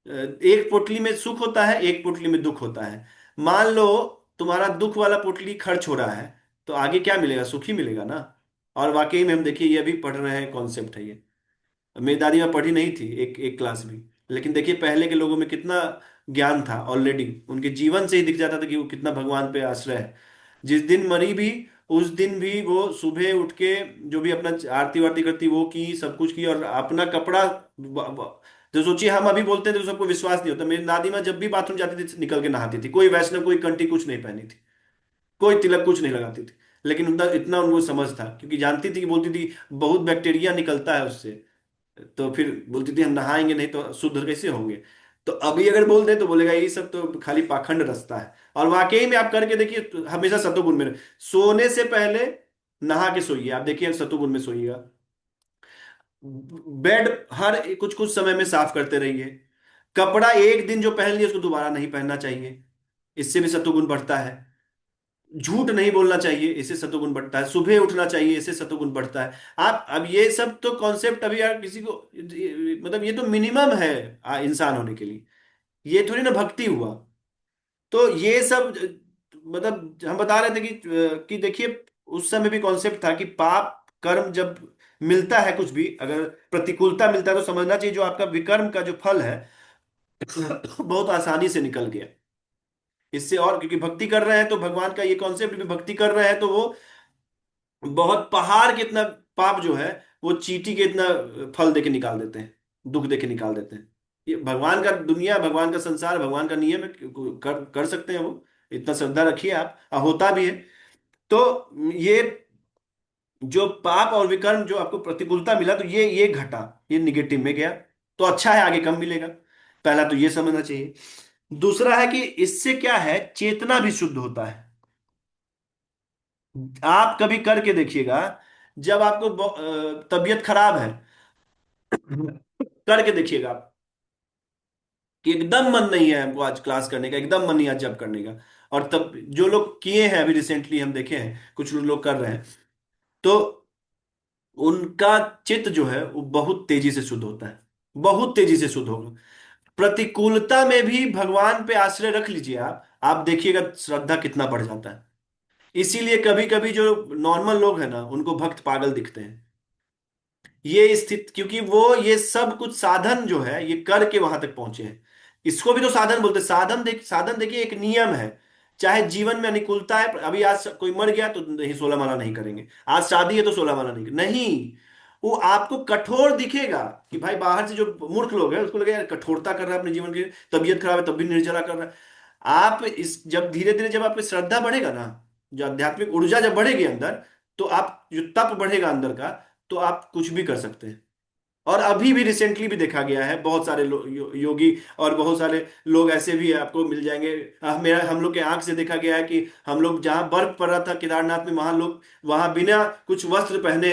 एक पोटली में सुख होता है, एक पोटली में दुख होता है। मान लो तुम्हारा दुख वाला पोटली खर्च हो रहा है, तो आगे क्या मिलेगा, सुख ही मिलेगा ना। और वाकई में हम देखिए ये अभी पढ़ रहे हैं कॉन्सेप्ट है ये। मेरी दादी माँ पढ़ी नहीं थी एक एक क्लास भी, लेकिन देखिए पहले के लोगों में कितना ज्ञान था ऑलरेडी, उनके जीवन से ही दिख जाता था कि वो कितना भगवान पे आश्रय है। जिस दिन मरी भी, उस दिन भी वो सुबह उठ के जो भी अपना आरती वारती करती वो की, सब कुछ की, और अपना कपड़ा तो सोचिए हम अभी बोलते थे तो सबको विश्वास नहीं होता। मेरी दादी माँ जब भी बाथरूम जाती थी निकल के नहाती थी, कोई वैष्णव कोई कंठी कुछ नहीं पहनी थी, कोई तिलक कुछ नहीं लगाती थी। लेकिन उतना इतना उनको समझ था, क्योंकि जानती थी कि बोलती थी बहुत बैक्टीरिया निकलता है उससे। तो फिर बोलती थी हम नहाएंगे नहीं तो शुद्ध कैसे होंगे। तो अभी अगर बोल दें तो बोलेगा ये सब तो खाली पाखंड रास्ता है। और वाकई में आप करके देखिए, तो हमेशा सतुगुण में सोने से पहले नहा के सोइए, आप देखिए सतुगुण में सोइएगा। बेड हर कुछ कुछ समय में साफ करते रहिए। कपड़ा एक दिन जो पहन लिया उसको दोबारा नहीं पहनना चाहिए, इससे भी सतुगुण बढ़ता है। झूठ नहीं बोलना चाहिए, इससे सतुगुण बढ़ता है। सुबह उठना चाहिए, इससे सतुगुण बढ़ता है। आप अब ये सब तो कॉन्सेप्ट अभी यार किसी को, मतलब ये तो मिनिमम है इंसान होने के लिए। ये थोड़ी ना भक्ति हुआ। तो ये सब मतलब हम बता रहे थे कि देखिए उस समय भी कॉन्सेप्ट था कि पाप कर्म जब मिलता है, कुछ भी अगर प्रतिकूलता मिलता है तो समझना चाहिए जो आपका विकर्म का जो फल है बहुत आसानी से निकल गया। इससे और क्योंकि भक्ति कर रहे हैं तो भगवान का ये कॉन्सेप्ट भी, भक्ति कर रहे हैं तो वो बहुत पहाड़ के इतना पाप जो है वो चींटी के इतना फल देके निकाल देते हैं, दुख देके निकाल देते हैं। ये भगवान का दुनिया, भगवान का संसार, भगवान का नियम है, कर सकते हैं वो। इतना श्रद्धा रखिए आप, होता भी है। तो ये जो पाप और विकर्म जो आपको प्रतिकूलता मिला, तो ये घटा, ये निगेटिव में गया, तो अच्छा है आगे कम मिलेगा। पहला तो ये समझना चाहिए। दूसरा है कि इससे क्या है, चेतना भी शुद्ध होता है। आप कभी करके देखिएगा, जब आपको तबीयत खराब है, करके देखिएगा आप कि एकदम मन नहीं है हमको आज क्लास करने का, एकदम मन नहीं आज जब करने का। और तब जो लोग किए हैं, अभी रिसेंटली हम देखे हैं कुछ लोग कर रहे हैं, तो उनका चित्त जो है वो बहुत तेजी से शुद्ध होता है, बहुत तेजी से शुद्ध होगा। प्रतिकूलता में भी भगवान पे आश्रय रख लीजिए आप देखिएगा श्रद्धा कितना बढ़ जाता है। इसीलिए कभी कभी जो नॉर्मल लोग हैं ना उनको भक्त पागल दिखते हैं। ये स्थिति क्योंकि वो ये सब कुछ साधन जो है ये करके वहां तक पहुंचे हैं। इसको भी तो साधन बोलते हैं। साधन देखिए एक नियम है। चाहे जीवन में अनुकूलता है, अभी आज कोई मर गया तो नहीं 16 माला नहीं करेंगे, आज शादी है तो 16 माला नहीं नहीं। वो आपको कठोर दिखेगा कि भाई बाहर से जो मूर्ख लोग हैं उसको लगे यार कठोरता कर रहा है अपने जीवन की, तबीयत खराब है तब भी निर्जला कर रहा है। आप इस जब धीरे धीरे जब आपकी श्रद्धा बढ़ेगा ना, जो आध्यात्मिक ऊर्जा जब बढ़ेगी अंदर, तो आप जो तप बढ़ेगा अंदर का, तो आप कुछ भी कर सकते हैं। और अभी भी रिसेंटली भी देखा गया है बहुत सारे योगी और बहुत सारे लोग ऐसे भी आपको मिल जाएंगे। मेरा हम लोग के आंख से देखा गया है कि हम लोग जहां बर्फ पड़ रहा था केदारनाथ में, वहां लोग वहां बिना कुछ वस्त्र पहने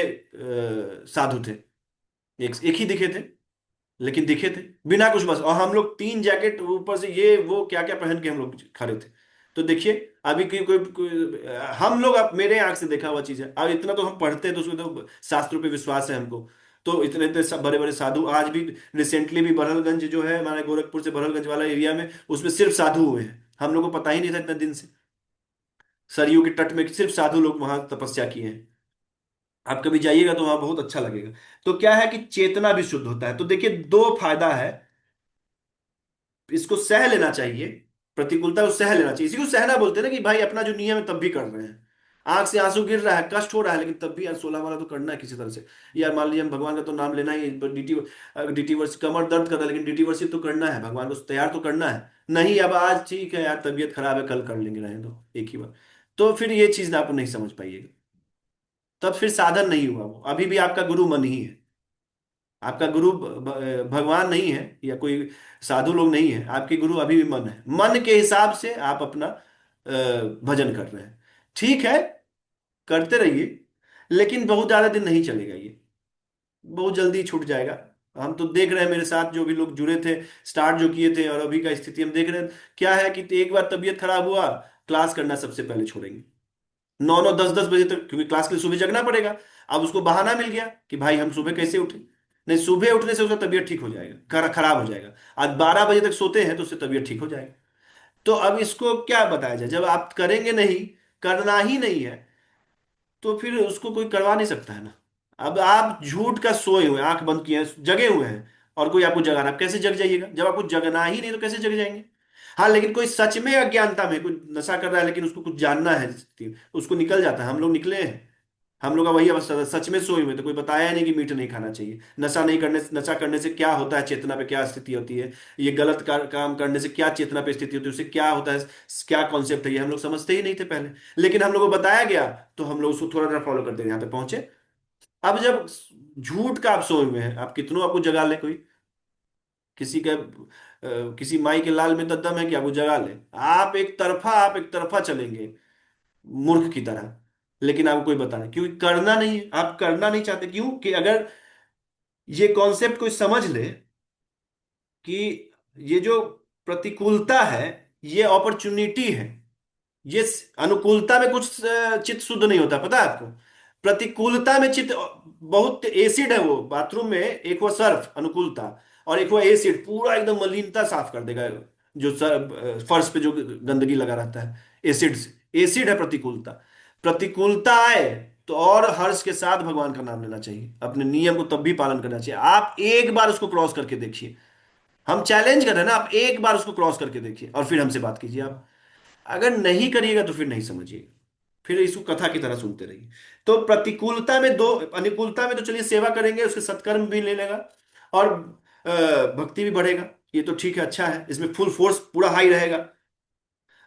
साधु थे। एक ही दिखे थे, लेकिन दिखे थे बिना कुछ, बस। और हम लोग 3 जैकेट ऊपर से ये वो क्या क्या पहन के हम लोग खड़े थे। तो देखिए अभी कोई हम लोग, अब मेरे आंख से देखा हुआ चीज है। अब इतना तो हम पढ़ते हैं तो उसमें तो शास्त्रों पे विश्वास है हमको। तो इतने इतने सब बड़े बड़े साधु आज भी, रिसेंटली भी बड़हलगंज जो है हमारे गोरखपुर से बड़हलगंज वाला एरिया में, उसमें सिर्फ साधु हुए हैं। हम लोग को पता ही नहीं था इतने दिन से। सरयू के तट में सिर्फ साधु लोग वहां तपस्या किए हैं। आप कभी जाइएगा तो वहां बहुत अच्छा लगेगा। तो क्या है कि चेतना भी शुद्ध होता है। तो देखिए दो फायदा है, इसको सह लेना चाहिए। प्रतिकूलता को सह लेना चाहिए, इसी को सहना बोलते हैं ना, कि भाई अपना जो नियम है तब भी कर रहे हैं। आंख से आंसू गिर रहा है, कष्ट हो रहा है, लेकिन तब भी यार 16 वाला तो करना है किसी तरह से। यार मान लीजिए हम भगवान का तो नाम लेना ही है, डीटी डीटी वर्ष कमर दर्द कर रहा है लेकिन डीटी वर्षिप तो करना है, भगवान को तैयार तो करना है। नहीं अब आज ठीक है यार तबीयत खराब है कल कर लेंगे, रहने दो एक ही बार। तो फिर ये चीज आप नहीं समझ पाइएगा। तब फिर साधन नहीं हुआ, वो अभी भी आपका गुरु मन ही है। आपका गुरु भगवान नहीं है या कोई साधु लोग नहीं है, आपके गुरु अभी भी मन है। मन के हिसाब से आप अपना भजन कर रहे हैं, ठीक है, करते रहिए। लेकिन बहुत ज्यादा दिन नहीं चलेगा ये, बहुत जल्दी छूट जाएगा। हम तो देख रहे हैं मेरे साथ जो भी लोग जुड़े थे, स्टार्ट जो किए थे, और अभी का स्थिति हम देख रहे हैं क्या है कि एक बार तबीयत खराब हुआ, क्लास करना सबसे पहले छोड़ेंगे। 9 9 10 10 बजे तक, क्योंकि क्लास के लिए सुबह जगना पड़ेगा। अब उसको बहाना मिल गया कि भाई हम सुबह कैसे उठे। नहीं, सुबह उठने से उसका तबीयत ठीक हो जाएगा, खराब हो जाएगा। आज 12 बजे तक सोते हैं तो उससे तबीयत ठीक हो जाएगा। तो अब इसको क्या बताया जाए, जब आप करेंगे नहीं, करना ही नहीं है, तो फिर उसको कोई करवा नहीं सकता है ना। अब आप झूठ का सोए हुए हैं, आंख बंद किए हैं, जगे हुए हैं, और कोई आपको जगा रहा है, आप कैसे जग जाइएगा? जब आपको जगना ही नहीं तो कैसे जग जाएंगे? हाँ, लेकिन कोई सच में अज्ञानता में कोई नशा कर रहा है लेकिन उसको कुछ जानना है, उसको निकल जाता है। हम लोग निकले हैं, हम लोग का वही अवस्था था, सच में सोए हुए तो कोई बताया नहीं कि मीट नहीं खाना चाहिए, नशा करने से क्या होता है, चेतना पे क्या स्थिति होती है, ये गलत काम करने से क्या चेतना पे स्थिति होती है, उससे क्या होता है, क्या कॉन्सेप्ट है, ये हम लोग समझते ही नहीं थे पहले। लेकिन हम लोग को बताया गया तो हम लोग उसको थोड़ा थोड़ा फॉलो करते यहाँ पे पहुंचे। अब जब झूठ का आप सोए हुए हैं, आप कितनों आपको जगा ले कोई, किसी का किसी माई के लाल में तो दम है कि आपको जगा ले, आप एक तरफा चलेंगे मूर्ख की तरह। लेकिन आपको कोई बता नहीं, क्योंकि करना नहीं है, आप करना नहीं चाहते। क्यों? कि अगर ये कॉन्सेप्ट कोई समझ ले कि ये जो प्रतिकूलता है ये अपॉर्चुनिटी है, ये अनुकूलता में कुछ चित्त शुद्ध नहीं होता, पता है आपको? प्रतिकूलता में चित्त बहुत एसिड है, वो बाथरूम में एक हुआ सर्फ अनुकूलता, और एक हुआ एसिड पूरा एकदम मलिनता साफ कर देगा, जो फर्श पे जो गंदगी लगा रहता है, एसिड से, एसिड है प्रतिकूलता। प्रतिकूलता आए तो और हर्ष के साथ भगवान का नाम लेना चाहिए, अपने नियम को तब भी पालन करना चाहिए। आप एक बार उसको क्रॉस करके देखिए, हम चैलेंज कर रहे हैं ना, आप एक बार उसको क्रॉस करके देखिए और फिर हमसे बात कीजिए। आप अगर नहीं करिएगा तो फिर नहीं समझिएगा, फिर इसको कथा की तरह सुनते रहिए। तो प्रतिकूलता में दो, अनुकूलता में तो चलिए सेवा करेंगे, उसके सत्कर्म भी ले लेगा, और भक्ति भी बढ़ेगा, ये तो ठीक है, अच्छा है, इसमें फुल फोर्स पूरा हाई रहेगा।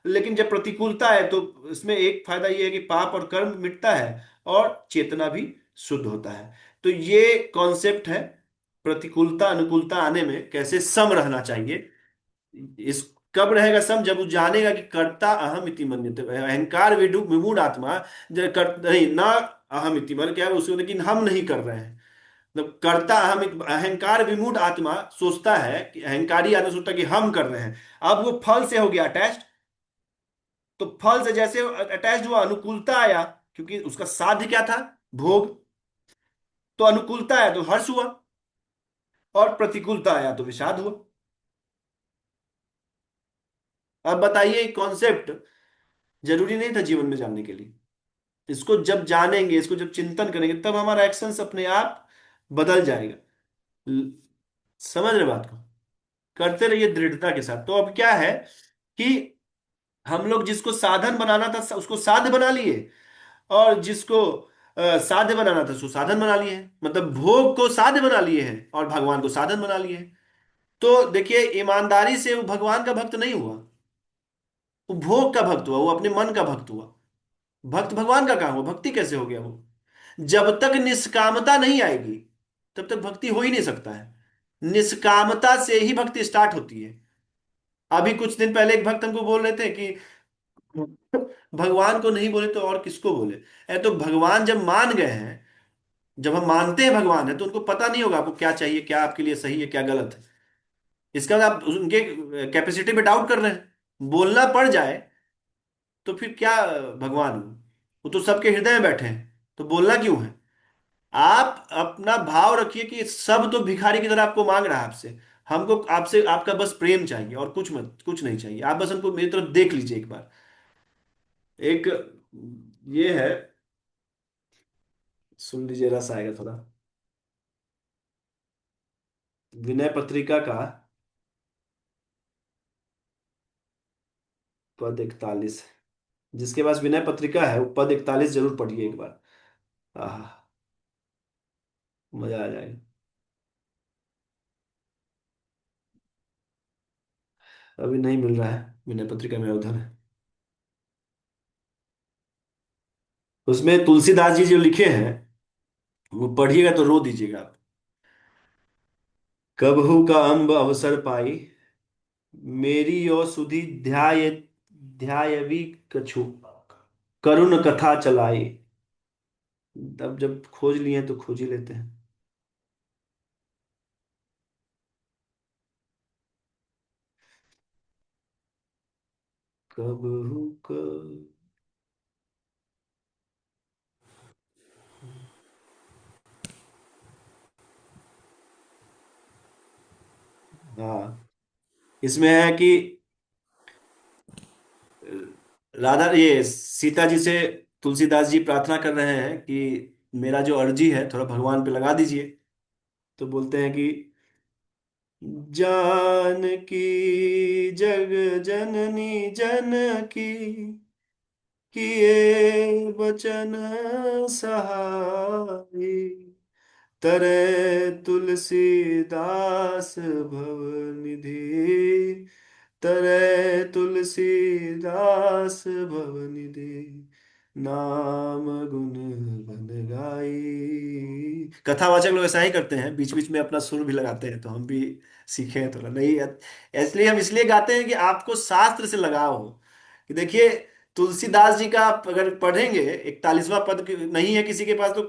लेकिन जब प्रतिकूलता है तो इसमें एक फायदा ये है कि पाप और कर्म मिटता है और चेतना भी शुद्ध होता है। तो ये कॉन्सेप्ट है प्रतिकूलता अनुकूलता आने में कैसे सम रहना चाहिए। इस कब रहेगा सम? जब वो जानेगा कि कर्ता अहम इति मन्यते, अहंकार विमूढ़ आत्मा, नहीं ना, अहम इति मतलब क्या है उसको, लेकिन हम नहीं कर रहे हैं, मतलब कर्ता अहम अहंकार विमूढ़ आत्मा सोचता है कि, अहंकारी आत्मा सोचता है कि हम कर रहे हैं। अब वो फल से हो गया अटैच्ड, तो फल से जैसे अटैच्ड हुआ अनुकूलता आया, क्योंकि उसका साध्य क्या था? भोग। तो अनुकूलता आया तो हर्ष हुआ, और प्रतिकूलता आया तो विषाद हुआ। अब बताइए, कॉन्सेप्ट जरूरी नहीं था जीवन में जानने के लिए, इसको जब जानेंगे, इसको जब चिंतन करेंगे, तब हमारा एक्शंस अपने आप बदल जाएगा। ल- समझ रहे बात को? करते रहिए दृढ़ता के साथ। तो अब क्या है कि हम लोग जिसको साधन बनाना था उसको साध्य बना लिए, और जिसको साध्य बनाना था उसको साधन बना लिए हैं, मतलब भोग को साध्य बना लिए हैं और भगवान को साधन बना लिए हैं। तो देखिए, ईमानदारी से वो भगवान का भक्त नहीं हुआ, वो भोग का भक्त हुआ, वो अपने मन का भक्त हुआ। भक्त भगवान का कहाँ हुआ? भक्ति कैसे हो गया वो? जब तक निष्कामता नहीं आएगी तब तक भक्ति हो ही नहीं सकता है। निष्कामता से ही भक्ति स्टार्ट होती है। अभी कुछ दिन पहले एक भक्त हमको बोल रहे थे कि भगवान को नहीं बोले तो और किसको बोले? तो भगवान जब मान गए हैं, जब हम मानते हैं भगवान है, तो उनको पता नहीं होगा आपको क्या चाहिए, क्या आपके लिए सही है, क्या गलत है। इसका मतलब आप उनके कैपेसिटी पे डाउट कर रहे हैं। बोलना पड़ जाए तो फिर क्या भगवान हो? वो तो सबके हृदय में बैठे हैं, तो बोलना क्यों है? आप अपना भाव रखिए कि सब तो भिखारी की तरह आपको मांग रहा है आपसे, हमको आपसे आपका बस प्रेम चाहिए और कुछ मत, कुछ नहीं चाहिए। आप बस हमको मेरी तरफ देख लीजिए एक बार। एक ये है, सुन लीजिए, रस आएगा थोड़ा। विनय पत्रिका का पद 41, जिसके पास विनय पत्रिका है वो पद 41 जरूर पढ़िए एक बार। आह, मजा आ जाएगा। अभी नहीं मिल रहा है, विनय पत्रिका में उधर है। उसमें तुलसीदास जी जो लिखे हैं वो पढ़िएगा तो रो दीजिएगा आप। कबहू का अम्ब अवसर पाई, मेरी यो सुधि ध्यायवी कछु, करुण कथा चलाई। तब जब खोज लिए तो खोज ही लेते हैं। कबहू का, हाँ, इसमें है कि राधा, ये सीता जी से तुलसीदास जी प्रार्थना कर रहे हैं कि मेरा जो अर्जी है थोड़ा भगवान पे लगा दीजिए। तो बोलते हैं कि जानकी जग जननी जनकी किए वचन सहाय, तरे तुलसीदास भवनिधि, तरे तुलसीदास भवनिधि, नाम गुण बन गाई। कथावाचक लोग ऐसा ही करते हैं, बीच बीच में अपना सुर भी लगाते हैं, तो हम भी सीखे हैं थोड़ा नहीं। इसलिए हम इसलिए गाते हैं कि आपको शास्त्र से लगाव हो। कि देखिए, तुलसीदास जी का आप अगर पढ़ेंगे, 41वां पद नहीं है किसी के पास तो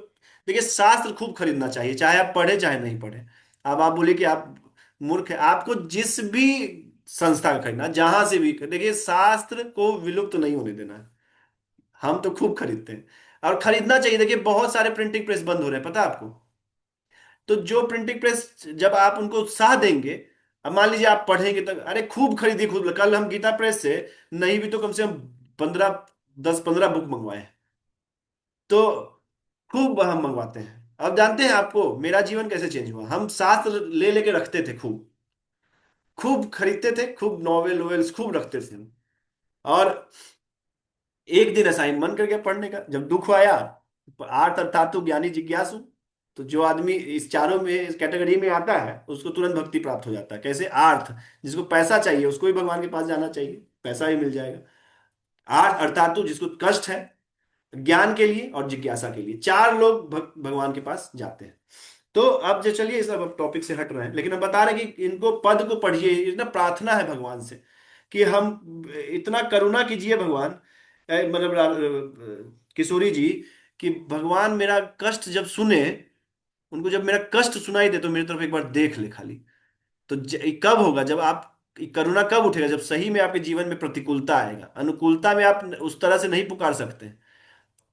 देखिए, शास्त्र खूब खरीदना चाहिए, चाहे आप पढ़े चाहे नहीं पढ़े। अब आप बोले कि आप मूर्ख है, आपको जिस भी संस्था का खरीदना, जहां से भी, देखिए शास्त्र को विलुप्त नहीं होने देना है। हम तो खूब खरीदते हैं, और खरीदना चाहिए। देखिए बहुत सारे प्रिंटिंग प्रेस बंद हो रहे हैं, पता है आपको? तो जो प्रिंटिंग प्रेस, जब आप उनको उत्साह देंगे, अब मान लीजिए आप पढ़ेंगे तो अरे खूब खरीदिए, खूब। कल हम गीता प्रेस से नहीं भी तो कम से कम 15, 10-15 बुक मंगवाए, तो खूब हम मंगवाते हैं। अब जानते हैं आपको मेरा जीवन कैसे चेंज हुआ? हम शास्त्र ले लेके रखते थे, खूब खूब खरीदते थे, खूब नॉवेल नोवेल्स खूब रखते थे हम। और एक दिन ऐसा ही मन कर गया पढ़ने का, जब दुख आया। आर्थ अर्थात तो ज्ञानी जिज्ञासु, तो जो आदमी इस चारों में, इस कैटेगरी में आता है, उसको तुरंत भक्ति प्राप्त हो जाता है। कैसे? आर्थ, जिसको पैसा चाहिए उसको भी भगवान के पास जाना चाहिए, पैसा ही मिल जाएगा। आर्थ अर्थात तो जिसको कष्ट है, ज्ञान के लिए और जिज्ञासा के लिए, चार लोग भगवान के पास जाते हैं। तो अब जो, चलिए इस अब टॉपिक से हट रहे हैं, लेकिन हम बता रहे हैं कि इनको पद को पढ़िए, इतना प्रार्थना है भगवान से कि हम इतना करुणा कीजिए भगवान, मतलब किशोरी जी, कि भगवान मेरा कष्ट जब सुने, उनको जब मेरा कष्ट सुनाई दे तो मेरी तरफ एक बार देख ले खाली। तो कब होगा जब आप, करुणा कब उठेगा? जब सही में आपके जीवन में प्रतिकूलता आएगा। अनुकूलता में आप उस तरह से नहीं पुकार सकते।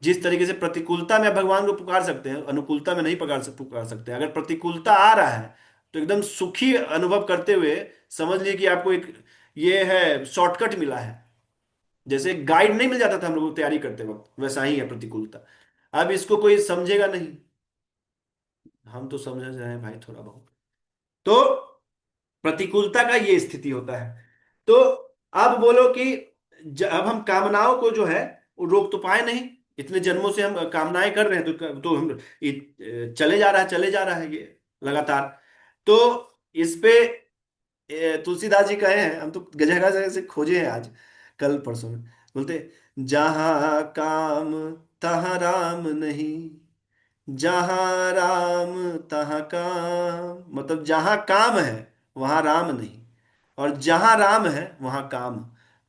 जिस तरीके से प्रतिकूलता में आप भगवान को पुकार सकते हैं, अनुकूलता में नहीं पुकार सकते। अगर प्रतिकूलता आ रहा है तो एकदम सुखी अनुभव करते हुए समझ लीजिए कि आपको एक, ये है शॉर्टकट मिला है। जैसे एक गाइड नहीं मिल जाता था हम लोग को तैयारी करते वक्त, वैसा ही है प्रतिकूलता। अब इसको कोई समझेगा नहीं, हम तो समझ रहे हैं भाई थोड़ा बहुत। तो प्रतिकूलता का ये स्थिति होता है। तो अब बोलो कि अब हम कामनाओं को जो है वो रोक तो पाए नहीं। इतने जन्मों से हम कामनाएं कर रहे हैं, तो हम चले जा रहा है, चले जा रहा है ये लगातार। तो इस पे तुलसीदास जी कहे हैं, हम तो जगह जगह से खोजे हैं आज, कल परसों में। बोलते, जहां काम तहां राम नहीं, जहां राम तहां काम। मतलब जहां काम है वहां राम नहीं, और जहां राम है वहां काम।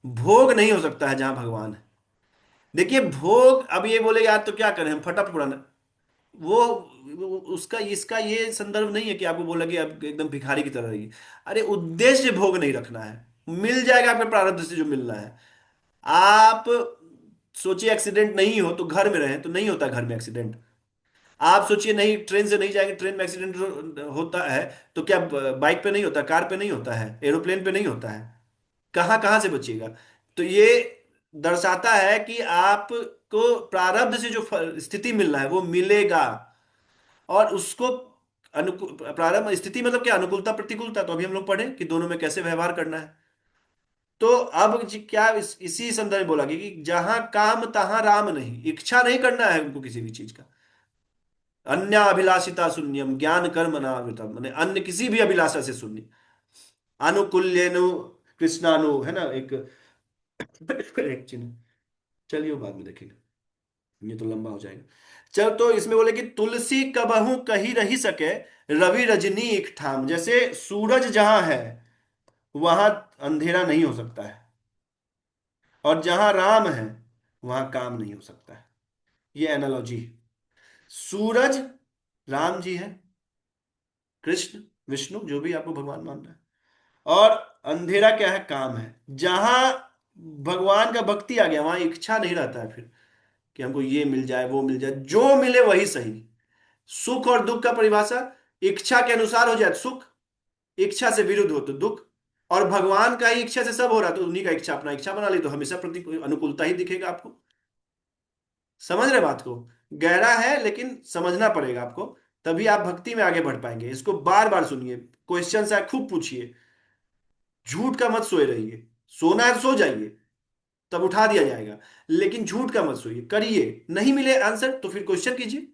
भोग नहीं हो सकता है जहां भगवान है। देखिए भोग, अब ये बोले यार तो क्या करें हम, फटा फुराना उसका इसका ये संदर्भ नहीं है कि आपको बोला कि आप एकदम भिखारी की तरह रहिए। अरे उद्देश्य भोग नहीं रखना है, मिल जाएगा आपके प्रारब्ध से जो मिलना है। आप सोचिए एक्सीडेंट नहीं हो तो घर में रहें, तो नहीं होता घर में एक्सीडेंट। आप सोचिए नहीं, ट्रेन से नहीं जाएंगे, ट्रेन में एक्सीडेंट होता है, तो क्या बाइक पे नहीं होता, कार पे नहीं होता है, एरोप्लेन पे नहीं होता है? कहां कहां से बचिएगा? तो ये दर्शाता है कि आपको प्रारब्ध से जो स्थिति मिलना है वो मिलेगा। और उसको अनुकूल प्रारंभ स्थिति मतलब क्या? अनुकूलता प्रतिकूलता, तो अभी हम लोग पढ़े कि दोनों में कैसे व्यवहार करना है। तो अब क्या इसी संदर्भ में बोला गया कि जहां काम तहां राम नहीं, इच्छा नहीं करना है उनको किसी भी चीज का। अन्य अभिलाषिता शून्यम ज्ञान कर्म नावृतम, मैंने अन्य किसी भी अभिलाषा से शून्य। अनुकूल्यनु कृष्णानु, है ना एक एक चिन्ह। चलिए वो बाद में देखेंगे, ये तो लंबा हो जाएगा। चल, तो इसमें बोले कि तुलसी कबहू कही रही सके, रवि रजनी एक ठाम। जैसे सूरज जहां है वहां अंधेरा नहीं हो सकता है, और जहां राम है वहां काम नहीं हो सकता है। ये एनालॉजी है। सूरज राम जी है, कृष्ण, विष्णु, जो भी आपको भगवान मानना है। और अंधेरा क्या है? काम है। जहां भगवान का भक्ति आ गया वहां इच्छा नहीं रहता है फिर कि हमको ये मिल जाए वो मिल जाए, जो मिले वही सही। सुख और दुख का परिभाषा, इच्छा के अनुसार हो जाए तो सुख, इच्छा से विरुद्ध हो तो दुख। और भगवान का ही इच्छा से सब हो रहा है, तो उन्हीं का इच्छा अपना इच्छा बना ली, तो हमेशा प्रति अनुकूलता ही दिखेगा आपको। समझ रहे बात को? गहरा है लेकिन समझना पड़ेगा आपको, तभी आप भक्ति में आगे बढ़ पाएंगे। इसको बार बार सुनिए, क्वेश्चन है खूब पूछिए, झूठ का मत सोए रहिए। सोना है तो सो जाइए, तब उठा दिया जाएगा। लेकिन झूठ का मत सोइए, करिए, नहीं मिले आंसर तो फिर क्वेश्चन कीजिए।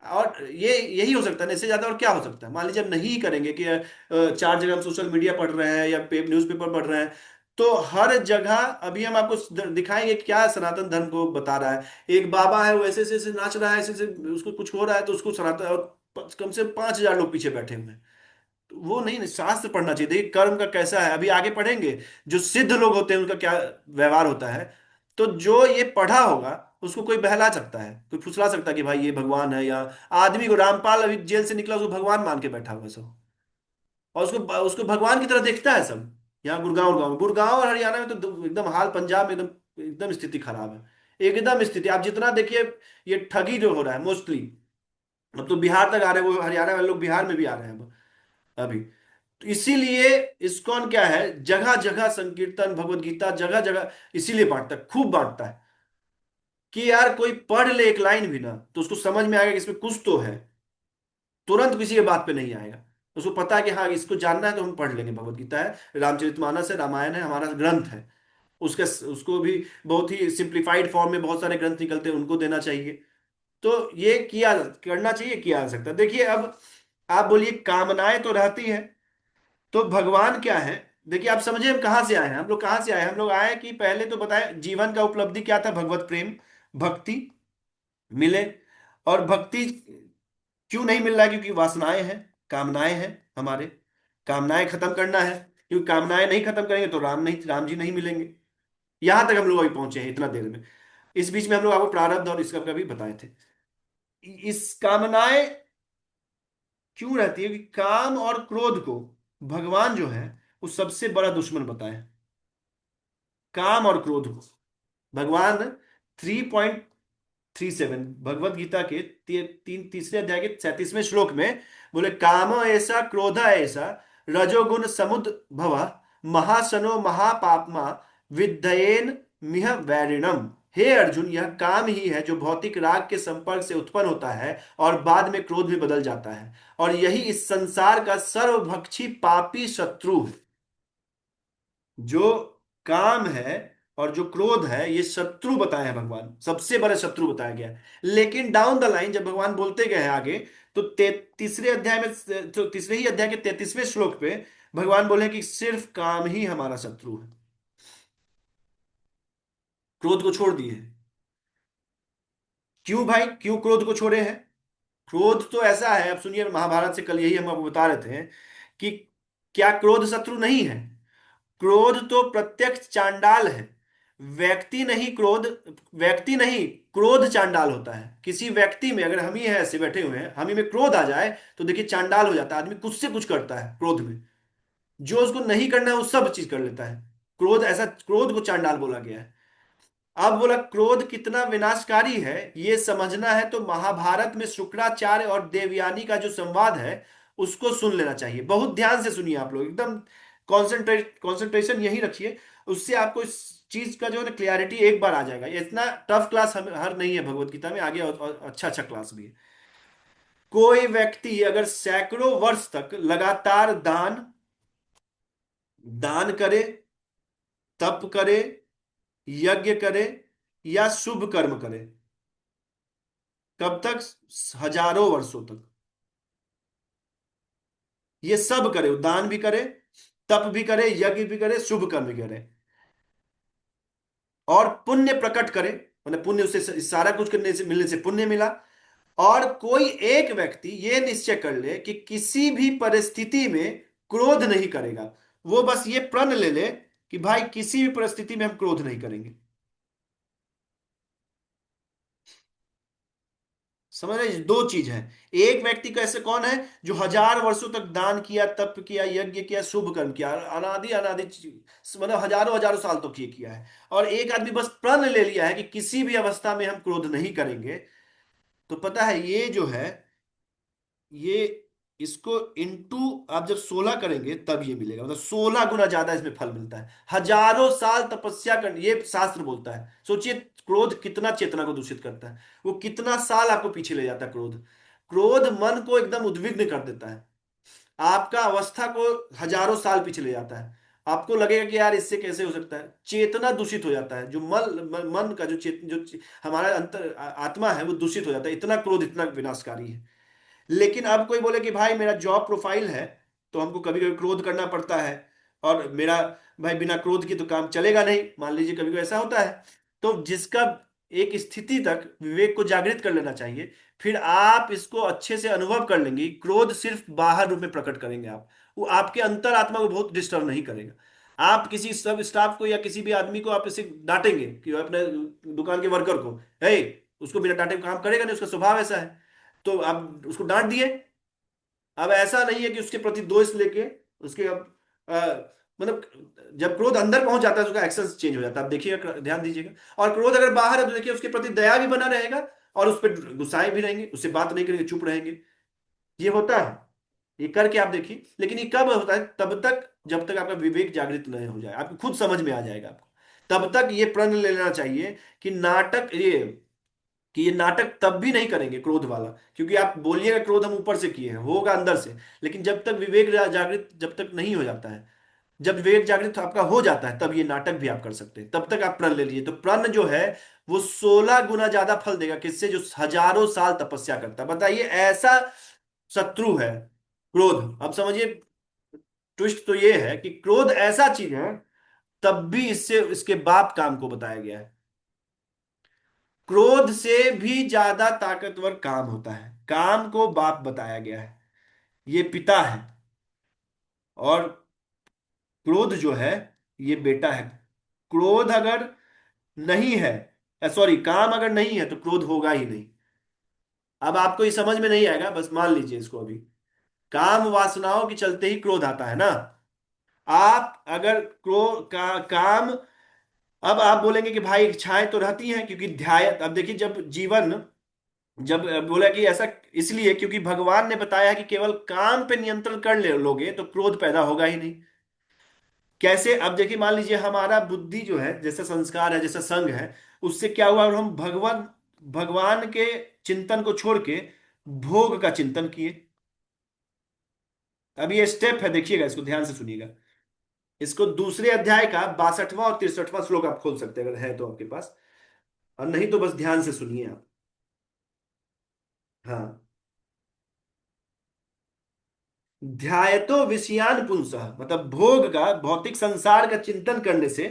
और ये यही हो सकता है ना, इससे ज्यादा और क्या हो सकता है। मान लीजिए हम नहीं करेंगे कि 4 जगह हम सोशल मीडिया पढ़ रहे हैं या न्यूज़पेपर पढ़ रहे हैं, तो हर जगह अभी हम आपको दिखाएंगे क्या सनातन धर्म को बता रहा है। एक बाबा है, वो ऐसे ऐसे ऐसे नाच रहा है, ऐसे ऐसे उसको कुछ हो रहा है, तो उसको सनातन, और कम से 5,000 लोग पीछे बैठे हुए हैं। तो वो नहीं, नहीं, शास्त्र पढ़ना चाहिए। देखिए कर्म का कैसा है, अभी आगे पढ़ेंगे। जो सिद्ध लोग होते हैं उनका क्या व्यवहार होता है। तो जो ये पढ़ा होगा उसको कोई बहला सकता है, कोई फुसला सकता है कि भाई ये भगवान है, या आदमी को, रामपाल अभी जेल से निकला उसको भगवान मान के बैठा हुआ सब, और उसको उसको भगवान की तरह देखता है सब। यहाँ गुड़गांव और हरियाणा में तो एकदम हाल, पंजाब में एकदम एकदम स्थिति खराब है, एकदम स्थिति आप जितना देखिए। ये ठगी जो हो रहा है मोस्टली, अब तो बिहार तक आ रहे हैं, वो हरियाणा वाले लोग बिहार में भी आ रहे हैं अब अभी। तो इसीलिए इस्कॉन क्या है, जगह जगह संकीर्तन, भगवत गीता जगह जगह इसीलिए बांटता है, खूब बांटता है, कि यार कोई पढ़ ले एक लाइन भी ना तो उसको समझ में आएगा कि इसमें कुछ तो है, तुरंत किसी के बात पे नहीं आएगा। उसको पता है कि हाँ इसको जानना है तो हम पढ़ लेंगे, भगवत गीता है, रामचरितमानस है, रामायण है, हमारा ग्रंथ है। उसके उसको भी बहुत ही सिंप्लीफाइड फॉर्म में बहुत सारे ग्रंथ निकलते हैं, उनको देना चाहिए। तो ये किया करना चाहिए, किया जा सकता है। देखिए अब आप बोलिए कामनाएं तो रहती हैं, तो भगवान क्या है। देखिए आप समझे हम कहाँ से आए हैं, हम लोग कहाँ से आए हैं। हम लोग आए कि पहले तो बताए जीवन का उपलब्धि क्या था, भगवत प्रेम, भक्ति मिले। और भक्ति क्यों नहीं मिल रहा है, क्योंकि वासनाएं हैं, कामनाएं हैं हमारे, कामनाएं खत्म करना है। क्योंकि कामनाएं नहीं खत्म करेंगे तो राम जी नहीं मिलेंगे। यहां तक हम लोग अभी पहुंचे हैं इतना देर में। इस बीच में हम लोग आपको प्रारब्ध और इसका भी बताए थे। इस कामनाएं क्यों रहती है कि काम और क्रोध को भगवान जो है वो सबसे बड़ा दुश्मन बताए। काम और क्रोध को भगवान 3.37 भगवत गीता के तीसरे अध्याय के 37वें श्लोक में बोले, काम ऐसा क्रोध ऐसा रजोगुण समुद्भव महासनो महापापमा विद्धयेन मिह वैरिणम। हे अर्जुन, यह काम ही है जो भौतिक राग के संपर्क से उत्पन्न होता है और बाद में क्रोध में बदल जाता है, और यही इस संसार का सर्वभक्षी पापी शत्रु है। जो काम है और जो क्रोध है ये शत्रु बताए हैं भगवान, सबसे बड़ा शत्रु बताया गया है। लेकिन डाउन द लाइन जब भगवान बोलते गए हैं आगे, तो तीसरे अध्याय में, तो तीसरे ही अध्याय के 33वें श्लोक पे भगवान बोले कि सिर्फ काम ही हमारा शत्रु है, क्रोध को छोड़ दिए हैं। क्यों भाई, क्यों क्रोध को छोड़े हैं। क्रोध तो ऐसा है, अब सुनिए महाभारत से, कल यही हम आपको बता रहे थे कि क्या क्रोध शत्रु नहीं है। क्रोध तो प्रत्यक्ष चांडाल है। व्यक्ति नहीं क्रोध, व्यक्ति नहीं, क्रोध चांडाल होता है। किसी व्यक्ति में अगर हम ही है ऐसे बैठे हुए हैं, हम ही में क्रोध आ जाए तो देखिए चांडाल हो जाता है आदमी, कुछ से कुछ करता है क्रोध में। जो उसको नहीं करना है वो सब चीज कर लेता है। क्रोध ऐसा, क्रोध को चांडाल बोला गया है। अब बोला क्रोध कितना विनाशकारी है ये समझना है तो महाभारत में शुक्राचार्य और देवयानी का जो संवाद है उसको सुन लेना चाहिए। बहुत ध्यान से सुनिए आप लोग, एकदम कंसंट्रेशन यही रखिए। उससे आपको इस चीज का जो है ना क्लियरिटी एक बार आ जाएगा। ये इतना टफ क्लास हम हर नहीं है भगवत गीता में, आगे और अच्छा अच्छा क्लास भी है। कोई व्यक्ति अगर सैकड़ों वर्ष तक लगातार दान दान करे, तप करे, यज्ञ करे या शुभ कर्म करे, कब तक, हजारों वर्षों तक, ये सब करे, वो दान भी करे, तप भी करे, यज्ञ भी करे, शुभ कर्म भी करे, और पुण्य प्रकट करे, मतलब पुण्य उससे सारा कुछ करने से, मिलने से पुण्य मिला। और कोई एक व्यक्ति ये निश्चय कर ले कि किसी भी परिस्थिति में क्रोध नहीं करेगा। वो बस ये प्रण ले ले कि भाई किसी भी परिस्थिति में हम क्रोध नहीं करेंगे। समझ रहे, दो चीज है। एक व्यक्ति कैसे, कौन है, जो 1,000 वर्षों तक दान किया, तप किया, यज्ञ किया, शुभ कर्म किया, अनादि अनादि मतलब हजारों हजारों साल तक ये किया है। और एक आदमी बस प्रण ले लिया है कि किसी भी अवस्था में हम क्रोध नहीं करेंगे। तो पता है ये जो है, ये इसको इंटू आप जब 16 करेंगे तब ये मिलेगा, मतलब 16 गुना ज्यादा इसमें फल मिलता है। हजारों साल तपस्या कर, ये शास्त्र बोलता है। सोचिए क्रोध कितना चेतना को दूषित करता है, वो कितना साल आपको पीछे ले जाता है क्रोध। क्रोध मन को एकदम उद्विग्न कर देता है, आपका अवस्था को हजारों साल पीछे ले जाता है। आपको लगेगा कि यार इससे कैसे हो सकता है, चेतना दूषित हो जाता है, जो मन का जो हमारा आत्मा है वो दूषित हो जाता है, इतना क्रोध इतना विनाशकारी है। लेकिन अब कोई बोले कि भाई मेरा जॉब प्रोफाइल है, तो हमको कभी कभी क्रोध करना पड़ता है, और मेरा भाई बिना क्रोध के तो काम चलेगा नहीं, मान लीजिए कभी कभी ऐसा होता है। तो जिसका एक स्थिति तक विवेक को जागृत कर लेना चाहिए, फिर आप इसको अच्छे से अनुभव कर लेंगे। क्रोध सिर्फ बाहर रूप में प्रकट करेंगे आप, वो आपके अंतरात्मा को बहुत डिस्टर्ब नहीं करेगा। आप किसी सब स्टाफ को या किसी भी आदमी को आप इसे डांटेंगे कि अपने दुकान के वर्कर को, है, उसको बिना डांटे काम करेगा नहीं, उसका स्वभाव ऐसा है, तो आप उसको डांट दिए। अब ऐसा नहीं है कि उसके प्रति दोष लेके उसके अब मतलब जब क्रोध अंदर पहुंच जाता है तो उसका एक्शन चेंज हो जाता है, आप देखिएगा, ध्यान दीजिएगा। और क्रोध अगर बाहर है तो देखिए उसके प्रति दया भी बना रहेगा, और उस पर गुस्साए भी रहेंगे, उससे बात नहीं करेंगे, चुप रहेंगे। ये होता है, ये करके आप देखिए। लेकिन ये कब होता है? तब तक जब तक आपका विवेक जागृत नहीं हो जाए, आपको खुद समझ में आ जाएगा आपको। तब तक ये प्रण ले लेना चाहिए कि नाटक ये कि ये नाटक तब भी नहीं करेंगे क्रोध वाला, क्योंकि आप बोलिएगा क्रोध हम ऊपर से किए हैं, होगा अंदर से। लेकिन जब तक विवेक जागृत जब तक नहीं हो जाता है, जब विवेक जागृत आपका हो जाता है, तब ये नाटक भी आप कर सकते हैं। तब तक आप प्रण ले लीजिए, तो प्रण जो है वो 16 गुना ज्यादा फल देगा किससे, जो हजारों साल तपस्या करता है। बताइए, ऐसा शत्रु है क्रोध। अब समझिए, ट्विस्ट तो ये है कि क्रोध ऐसा चीज है, तब भी इससे इसके बाप काम को बताया गया है। क्रोध से भी ज्यादा ताकतवर काम होता है, काम को बाप बताया गया है, ये पिता है। और क्रोध जो है ये बेटा है। क्रोध अगर नहीं है, सॉरी, काम अगर नहीं है तो क्रोध होगा ही नहीं। अब आपको ये समझ में नहीं आएगा, बस मान लीजिए इसको अभी। काम वासनाओं के चलते ही क्रोध आता है ना। आप अगर काम, अब आप बोलेंगे कि भाई इच्छाएं तो रहती हैं, क्योंकि ध्याय, अब देखिए जब जीवन, जब बोला कि ऐसा इसलिए क्योंकि भगवान ने बताया है कि केवल काम पे नियंत्रण कर ले लोगे तो क्रोध पैदा होगा ही नहीं। कैसे? अब देखिए, मान लीजिए हमारा बुद्धि जो है, जैसा संस्कार है, जैसा संग है, उससे क्या हुआ, और हम भगवान भगवान के चिंतन को छोड़ के भोग का चिंतन किए। अब ये स्टेप है, देखिएगा इसको ध्यान से सुनिएगा। इसको दूसरे अध्याय का 62वां और 63वां श्लोक आप खोल सकते हैं अगर है तो आपके पास, और नहीं तो बस ध्यान से सुनिए आप। हाँ। ध्यायतो विषयान पुंसः, मतलब भोग का, भौतिक संसार का चिंतन करने से,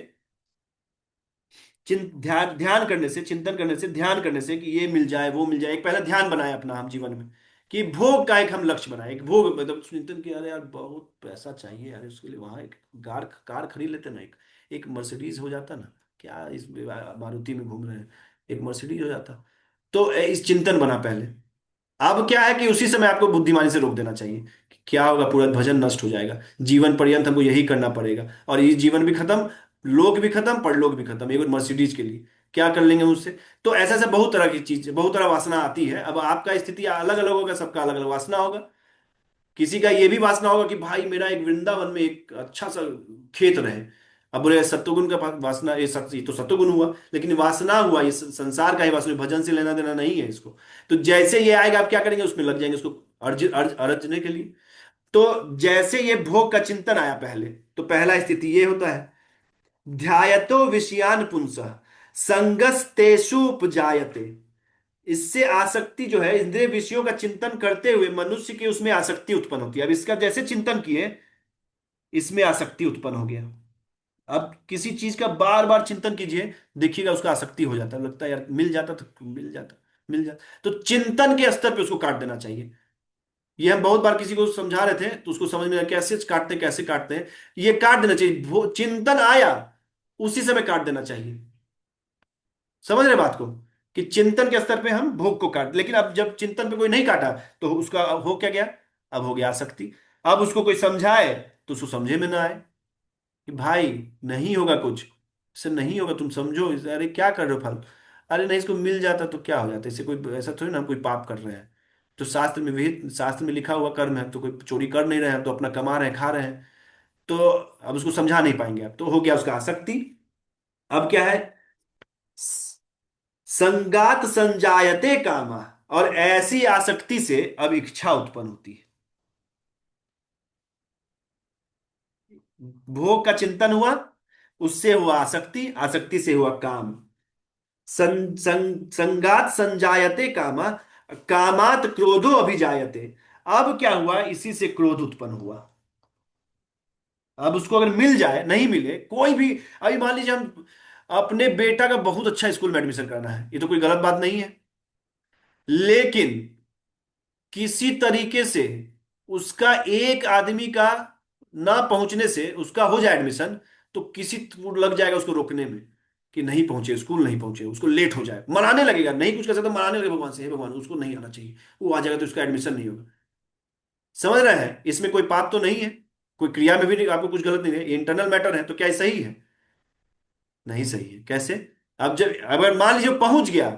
ध्यान ध्यान करने से, चिंतन करने से, ध्यान करने से कि ये मिल जाए वो मिल जाए, एक पहला ध्यान बनाए अपना हम जीवन में, कि भोग का एक हम लक्ष्य बनाए, एक भोग मतलब चिंतन किया, अरे यार बहुत पैसा चाहिए यार, उसके लिए वहां एक कार कार खरीद लेते ना, एक एक मर्सिडीज हो जाता ना, क्या इस मारुति में घूम रहे हैं, एक मर्सिडीज हो जाता। तो इस चिंतन बना पहले। अब क्या है कि उसी समय आपको बुद्धिमानी से रोक देना चाहिए कि क्या होगा, पूरा भजन नष्ट हो जाएगा, जीवन पर्यंत हमको यही करना पड़ेगा, और ये जीवन भी खत्म, लोग भी खत्म, परलोक भी खत्म, एक मर्सिडीज के लिए क्या कर लेंगे मुझसे। तो ऐसा ऐसा बहुत तरह की चीज, बहुत तरह वासना आती है। अब आपका स्थिति अलग अलग होगा, सबका अलग अलग वासना होगा। किसी का ये भी वासना होगा कि भाई मेरा एक वृंदावन में एक अच्छा सा खेत रहे। अब बोले सत्वगुण का वासना, ये तो सत्वगुण हुआ, लेकिन वासना हुआ, ये संसार का ही वासना, भजन से लेना देना नहीं है इसको। तो जैसे ये आएगा आप क्या करेंगे, उसमें लग जाएंगे उसको अर्जने के लिए। तो जैसे ये भोग का चिंतन आया पहले, तो पहला स्थिति ये होता है, ध्यायतो विषयान पुंसः संगस्तेषु उपजायते। इससे आसक्ति जो है, इंद्रिय विषयों का चिंतन करते हुए मनुष्य की उसमें आसक्ति उत्पन्न होती है। अब इसका जैसे चिंतन किए, इसमें आसक्ति उत्पन्न हो गया। अब किसी चीज का बार बार चिंतन कीजिए, देखिएगा उसका आसक्ति हो जाता है, लगता है यार मिल जाता तो मिल जाता, मिल जाता। तो चिंतन के स्तर पे उसको काट देना चाहिए। ये हम बहुत बार किसी को समझा रहे थे तो उसको समझ में आया कैसे काटते हैं, कैसे काटते हैं। ये काट देना चाहिए, चिंतन आया उसी समय काट देना चाहिए। समझ रहे बात को, कि चिंतन के स्तर पे हम भोग को काट, लेकिन अब जब चिंतन पे कोई नहीं काटा, तो उसका अब हो क्या गया, अब हो गया आसक्ति। अब उसको कोई समझाए तो उसको समझे में ना आए कि भाई नहीं होगा कुछ, इससे नहीं होगा, तुम समझो अरे क्या कर रहे हो फल, अरे नहीं इसको मिल जाता तो क्या हो जाता, इससे कोई ऐसा थोड़ी ना हम कोई पाप कर रहे हैं। तो शास्त्र में विहित, शास्त्र में लिखा हुआ कर्म है, तो कोई चोरी कर नहीं रहे हैं, तो अपना कमा रहे हैं, खा रहे हैं। तो अब उसको समझा नहीं पाएंगे, अब तो हो गया उसका आसक्ति। अब क्या है, संगात संजायते कामा, और ऐसी आसक्ति से अब इच्छा उत्पन्न होती है। भोग का चिंतन हुआ, उससे हुआ आसक्ति, आसक्ति से हुआ काम। संगात संजायते कामा, कामात क्रोधो अभिजायते। अब क्या हुआ, इसी से क्रोध उत्पन्न हुआ। अब उसको अगर मिल जाए, नहीं मिले कोई भी, अभी मान लीजिए हम अपने बेटा का बहुत अच्छा स्कूल में एडमिशन करना है, ये तो कोई गलत बात नहीं है, लेकिन किसी तरीके से उसका एक आदमी का ना पहुंचने से उसका हो जाए एडमिशन, तो किसी को लग जाएगा उसको रोकने में कि नहीं पहुंचे, स्कूल नहीं पहुंचे, उसको लेट हो जाए, मनाने लगेगा, नहीं कुछ कर सकता, मनाने लगेगा भगवान से, हे भगवान उसको नहीं आना चाहिए, वो आ जाएगा तो उसका एडमिशन नहीं होगा। समझ रहे हैं, इसमें कोई पाप तो नहीं है, कोई क्रिया में भी नहीं, आपको कुछ गलत नहीं है, इंटरनल मैटर है, तो क्या ये सही है? नहीं सही है। कैसे? अब जब अगर मान लीजिए वो पहुंच गया,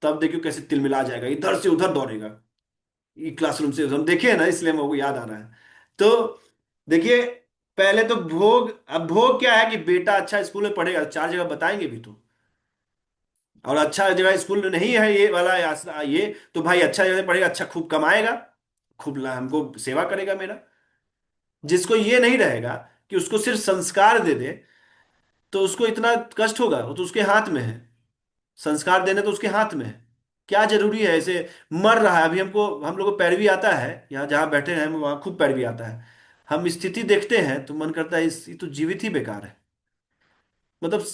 तब देखियो कैसे तिलमिला जाएगा, इधर से उधर दौड़ेगा, ये क्लासरूम से हम देखे हैं ना, इसलिए मेरे को याद आ रहा है। तो देखिए, पहले तो भोग, अब भोग क्या है कि बेटा अच्छा स्कूल में पढ़ेगा, चार जगह बताएंगे भी तो, और अच्छा जगह स्कूल नहीं है ये वाला ये, तो भाई अच्छा जगह पढ़ेगा, अच्छा खूब कमाएगा, खूब हमको सेवा करेगा मेरा। जिसको ये नहीं रहेगा कि उसको सिर्फ संस्कार दे दे, तो उसको इतना कष्ट होगा, वो तो उसके हाथ में है, संस्कार देने तो उसके हाथ में है। क्या जरूरी है ऐसे, मर रहा है अभी, हमको हम लोग को पैरवी आता है, यहाँ जहाँ बैठे हैं हम वहाँ खूब पैरवी आता है। हम स्थिति देखते हैं तो मन करता है इस ये तो जीवित ही बेकार है। मतलब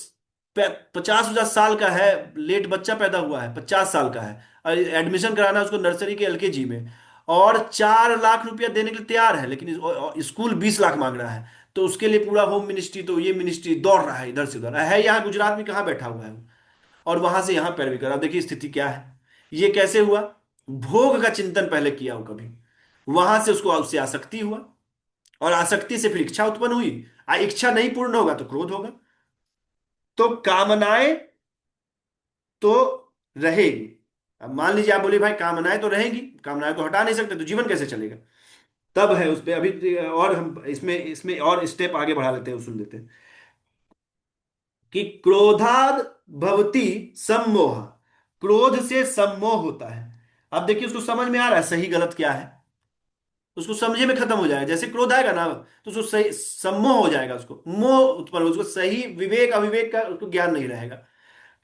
50-50 साल का है, लेट बच्चा पैदा हुआ है, 50 साल का है, और एडमिशन कराना है उसको नर्सरी के एलकेजी में, और 4 लाख रुपया देने के लिए तैयार है, लेकिन और स्कूल 20 लाख मांग रहा है। तो उसके लिए पूरा होम मिनिस्ट्री, तो ये मिनिस्ट्री दौड़ रहा है इधर से उधर, है यहाँ गुजरात में कहाँ बैठा हुआ है वो, और वहां से यहां पैरवी करा। देखिए स्थिति क्या है, ये कैसे हुआ? भोग का चिंतन पहले किया हो कभी, वहां से उसको उससे आसक्ति हुआ, और आसक्ति से फिर इच्छा उत्पन्न हुई, इच्छा नहीं पूर्ण होगा तो क्रोध होगा। तो कामनाएं तो रहेगी। अब मान लीजिए आप बोले भाई कामनाएं तो रहेंगी, कामनाएं तो हटा नहीं सकते, तो जीवन कैसे चलेगा? तब है उस पे अभी, और हम इसमें इसमें और स्टेप आगे बढ़ा लेते हैं, सुन लेते हैं कि क्रोधाद भवती सम्मोह, क्रोध से सम्मोह होता है। अब देखिए उसको समझ में आ रहा है सही गलत क्या है, उसको समझे में खत्म हो जाएगा, जैसे क्रोध आएगा ना तो उसको सही सम्मोह हो जाएगा, उसको मोह उत्पन्न उसको सही विवेक अविवेक का उसको ज्ञान नहीं रहेगा।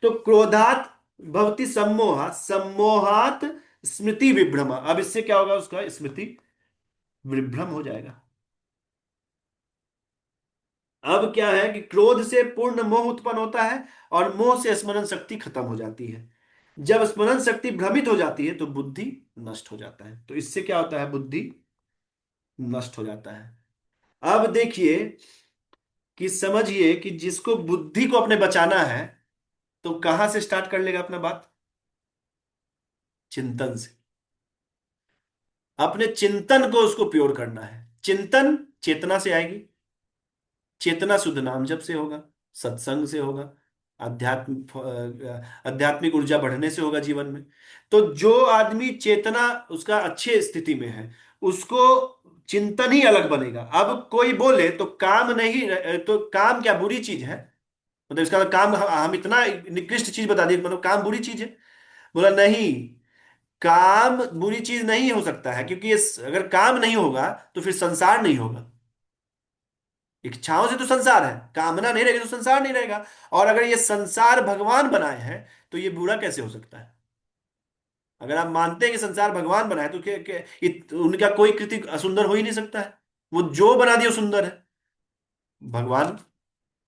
तो क्रोधात भवती सम्मोह, सम्मोहात स्मृति विभ्रम, अब इससे क्या होगा, उसका स्मृति विभ्रम हो जाएगा। अब क्या है कि क्रोध से पूर्ण मोह उत्पन्न होता है, और मोह से स्मरण शक्ति खत्म हो जाती है। जब स्मरण शक्ति भ्रमित हो जाती है तो बुद्धि नष्ट हो जाता है, तो इससे क्या होता है, बुद्धि नष्ट हो जाता है। अब देखिए कि समझिए कि जिसको बुद्धि को अपने बचाना है, तो कहां से स्टार्ट कर लेगा अपना बात? चिंतन से। अपने चिंतन को उसको प्योर करना है। चिंतन चेतना से आएगी, चेतना शुद्ध नाम जप से होगा, सत्संग से होगा, आध्यात्मिक ऊर्जा बढ़ने से होगा जीवन में। तो जो आदमी चेतना उसका अच्छे स्थिति में है, उसको चिंतन ही अलग बनेगा। अब कोई बोले तो काम नहीं, तो काम क्या बुरी चीज है? मतलब इसका काम हम इतना निकृष्ट चीज बता दिए, मतलब काम बुरी चीज है? बोला नहीं, काम बुरी चीज नहीं हो सकता है, क्योंकि ये अगर काम नहीं होगा तो फिर संसार नहीं होगा। इच्छाओं से तो संसार है, कामना नहीं रहेगी तो संसार नहीं रहेगा। और अगर ये संसार भगवान बनाए हैं, तो ये बुरा कैसे हो सकता है? अगर आप मानते हैं कि संसार भगवान बनाए, तो उनका कोई कृति असुंदर हो ही नहीं सकता है। वो जो बना दिया वो सुंदर है, भगवान,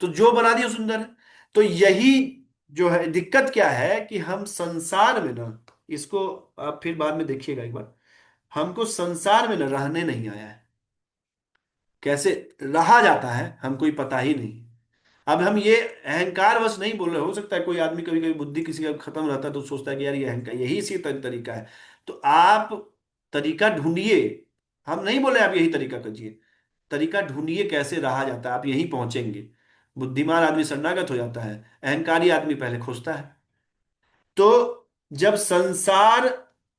तो जो बना दिया वो सुंदर है। तो यही जो है दिक्कत क्या है कि हम संसार में ना, इसको आप फिर बाद में देखिएगा एक बार, हमको संसार में ना रहने नहीं आया है। कैसे रहा जाता है हमको ही पता ही नहीं। अब हम ये अहंकार वश नहीं बोल रहे, हो सकता है कोई आदमी कभी कभी बुद्धि किसी का खत्म रहता है तो सोचता है कि यार ये अहंकार यही सी तरीका है। तो आप तरीका ढूंढिए, हम नहीं बोले आप यही तरीका कीजिए, तरीका ढूंढिए कैसे रहा जाता है, आप यहीं पहुंचेंगे। बुद्धिमान आदमी शरणागत हो जाता है, अहंकारी आदमी पहले खोजता है। तो जब संसार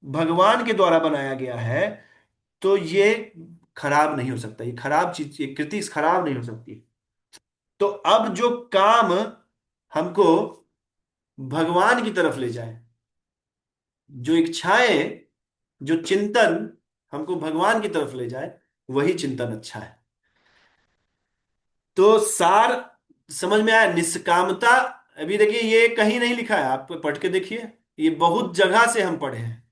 भगवान के द्वारा बनाया गया है, तो ये खराब नहीं हो सकता, ये खराब चीज, ये कृति खराब नहीं हो सकती। तो अब जो काम हमको भगवान की तरफ ले जाए, जो इच्छाएं, जो चिंतन हमको भगवान की तरफ ले जाए, वही चिंतन अच्छा है। तो सार समझ में आया, निष्कामता। अभी देखिए ये कहीं नहीं लिखा है, आप पढ़ के देखिए, ये बहुत जगह से हम पढ़े हैं,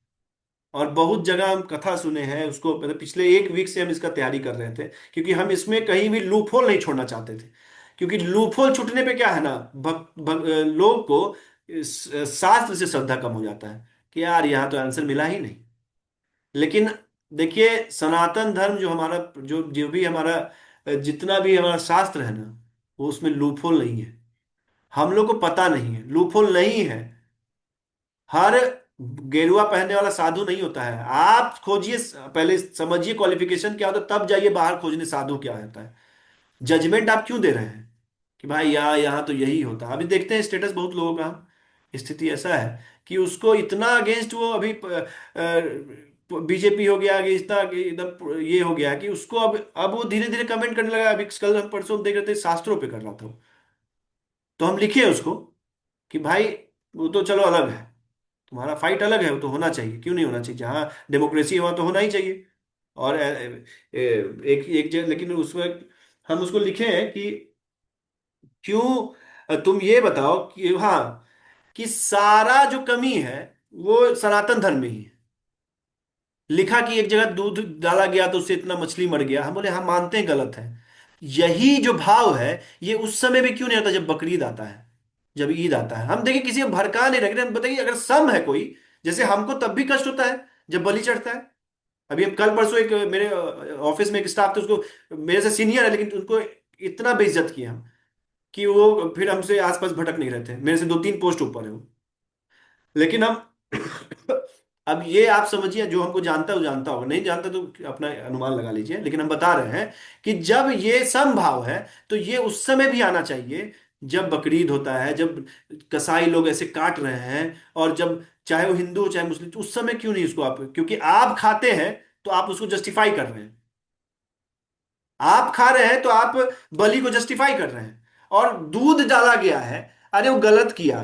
और बहुत जगह हम कथा सुने हैं उसको, मतलब पिछले एक वीक से हम इसका तैयारी कर रहे थे, क्योंकि हम इसमें कहीं भी लूपहोल नहीं छोड़ना चाहते थे। क्योंकि लूपहोल छूटने पे क्या है ना, लोग को शास्त्र से श्रद्धा कम हो जाता है, कि यार यहाँ तो आंसर मिला ही नहीं। लेकिन देखिए, सनातन धर्म जो हमारा, जो जो भी हमारा जितना भी हमारा शास्त्र है ना, वो उसमें लूपहोल नहीं है। हम लोग को पता नहीं है, लूपहोल नहीं है। हर गेरुआ पहनने वाला साधु नहीं होता है। आप खोजिए, पहले समझिए क्वालिफिकेशन क्या होता है, तब जाइए बाहर खोजने साधु क्या होता है। जजमेंट आप क्यों दे रहे हैं कि भाई यहाँ यहाँ तो यही होता है? अभी देखते हैं स्टेटस बहुत लोगों का, स्थिति ऐसा है कि उसको इतना अगेंस्ट वो अभी बीजेपी हो गया कि इतना कि एकदम ये हो गया कि उसको अब वो धीरे धीरे कमेंट करने लगा। अभी कल हम परसों देख रहे थे, शास्त्रों पे कर रहा था वो। तो हम लिखे उसको कि भाई वो तो चलो अलग है, तुम्हारा फाइट अलग है, वो तो होना चाहिए, क्यों नहीं होना चाहिए? जहां डेमोक्रेसी है वहां तो होना ही चाहिए। और एक एक जगह लेकिन उसमें हम उसको लिखे हैं कि क्यों, तुम ये बताओ कि हाँ, कि सारा जो कमी है वो सनातन धर्म में ही है। लिखा कि एक जगह दूध डाला गया तो उससे इतना मछली मर गया। हम बोले हाँ मानते हैं गलत है। यही जो भाव है, ये उस समय भी क्यों नहीं आता जब बकरीद आता है, जब ईद आता है? हम देखिए किसी को भड़का नहीं रख रहे, हम बताइए अगर सम है कोई, जैसे हमको तब भी कष्ट होता है जब बलि चढ़ता है। अभी हम कल परसों एक मेरे ऑफिस में एक स्टाफ थे, उसको मेरे से सीनियर है लेकिन उनको इतना बेइज्जत किया हम कि वो फिर हमसे आसपास भटक नहीं रहे थे, मेरे से 2-3 पोस्ट ऊपर है वो। लेकिन हम अब ये आप समझिए, जो हमको जानता है वो जानता होगा, नहीं जानता तो अपना अनुमान लगा लीजिए। लेकिन हम बता रहे हैं कि जब ये समभाव है, तो ये उस समय भी आना चाहिए जब बकरीद होता है, जब कसाई लोग ऐसे काट रहे हैं, और जब चाहे वो हिंदू हो चाहे मुस्लिम, तो उस समय क्यों नहीं उसको आप, क्योंकि आप खाते हैं तो आप उसको जस्टिफाई कर रहे हैं। आप खा रहे हैं तो आप बलि को जस्टिफाई कर रहे हैं। और दूध डाला गया है, अरे वो गलत किया।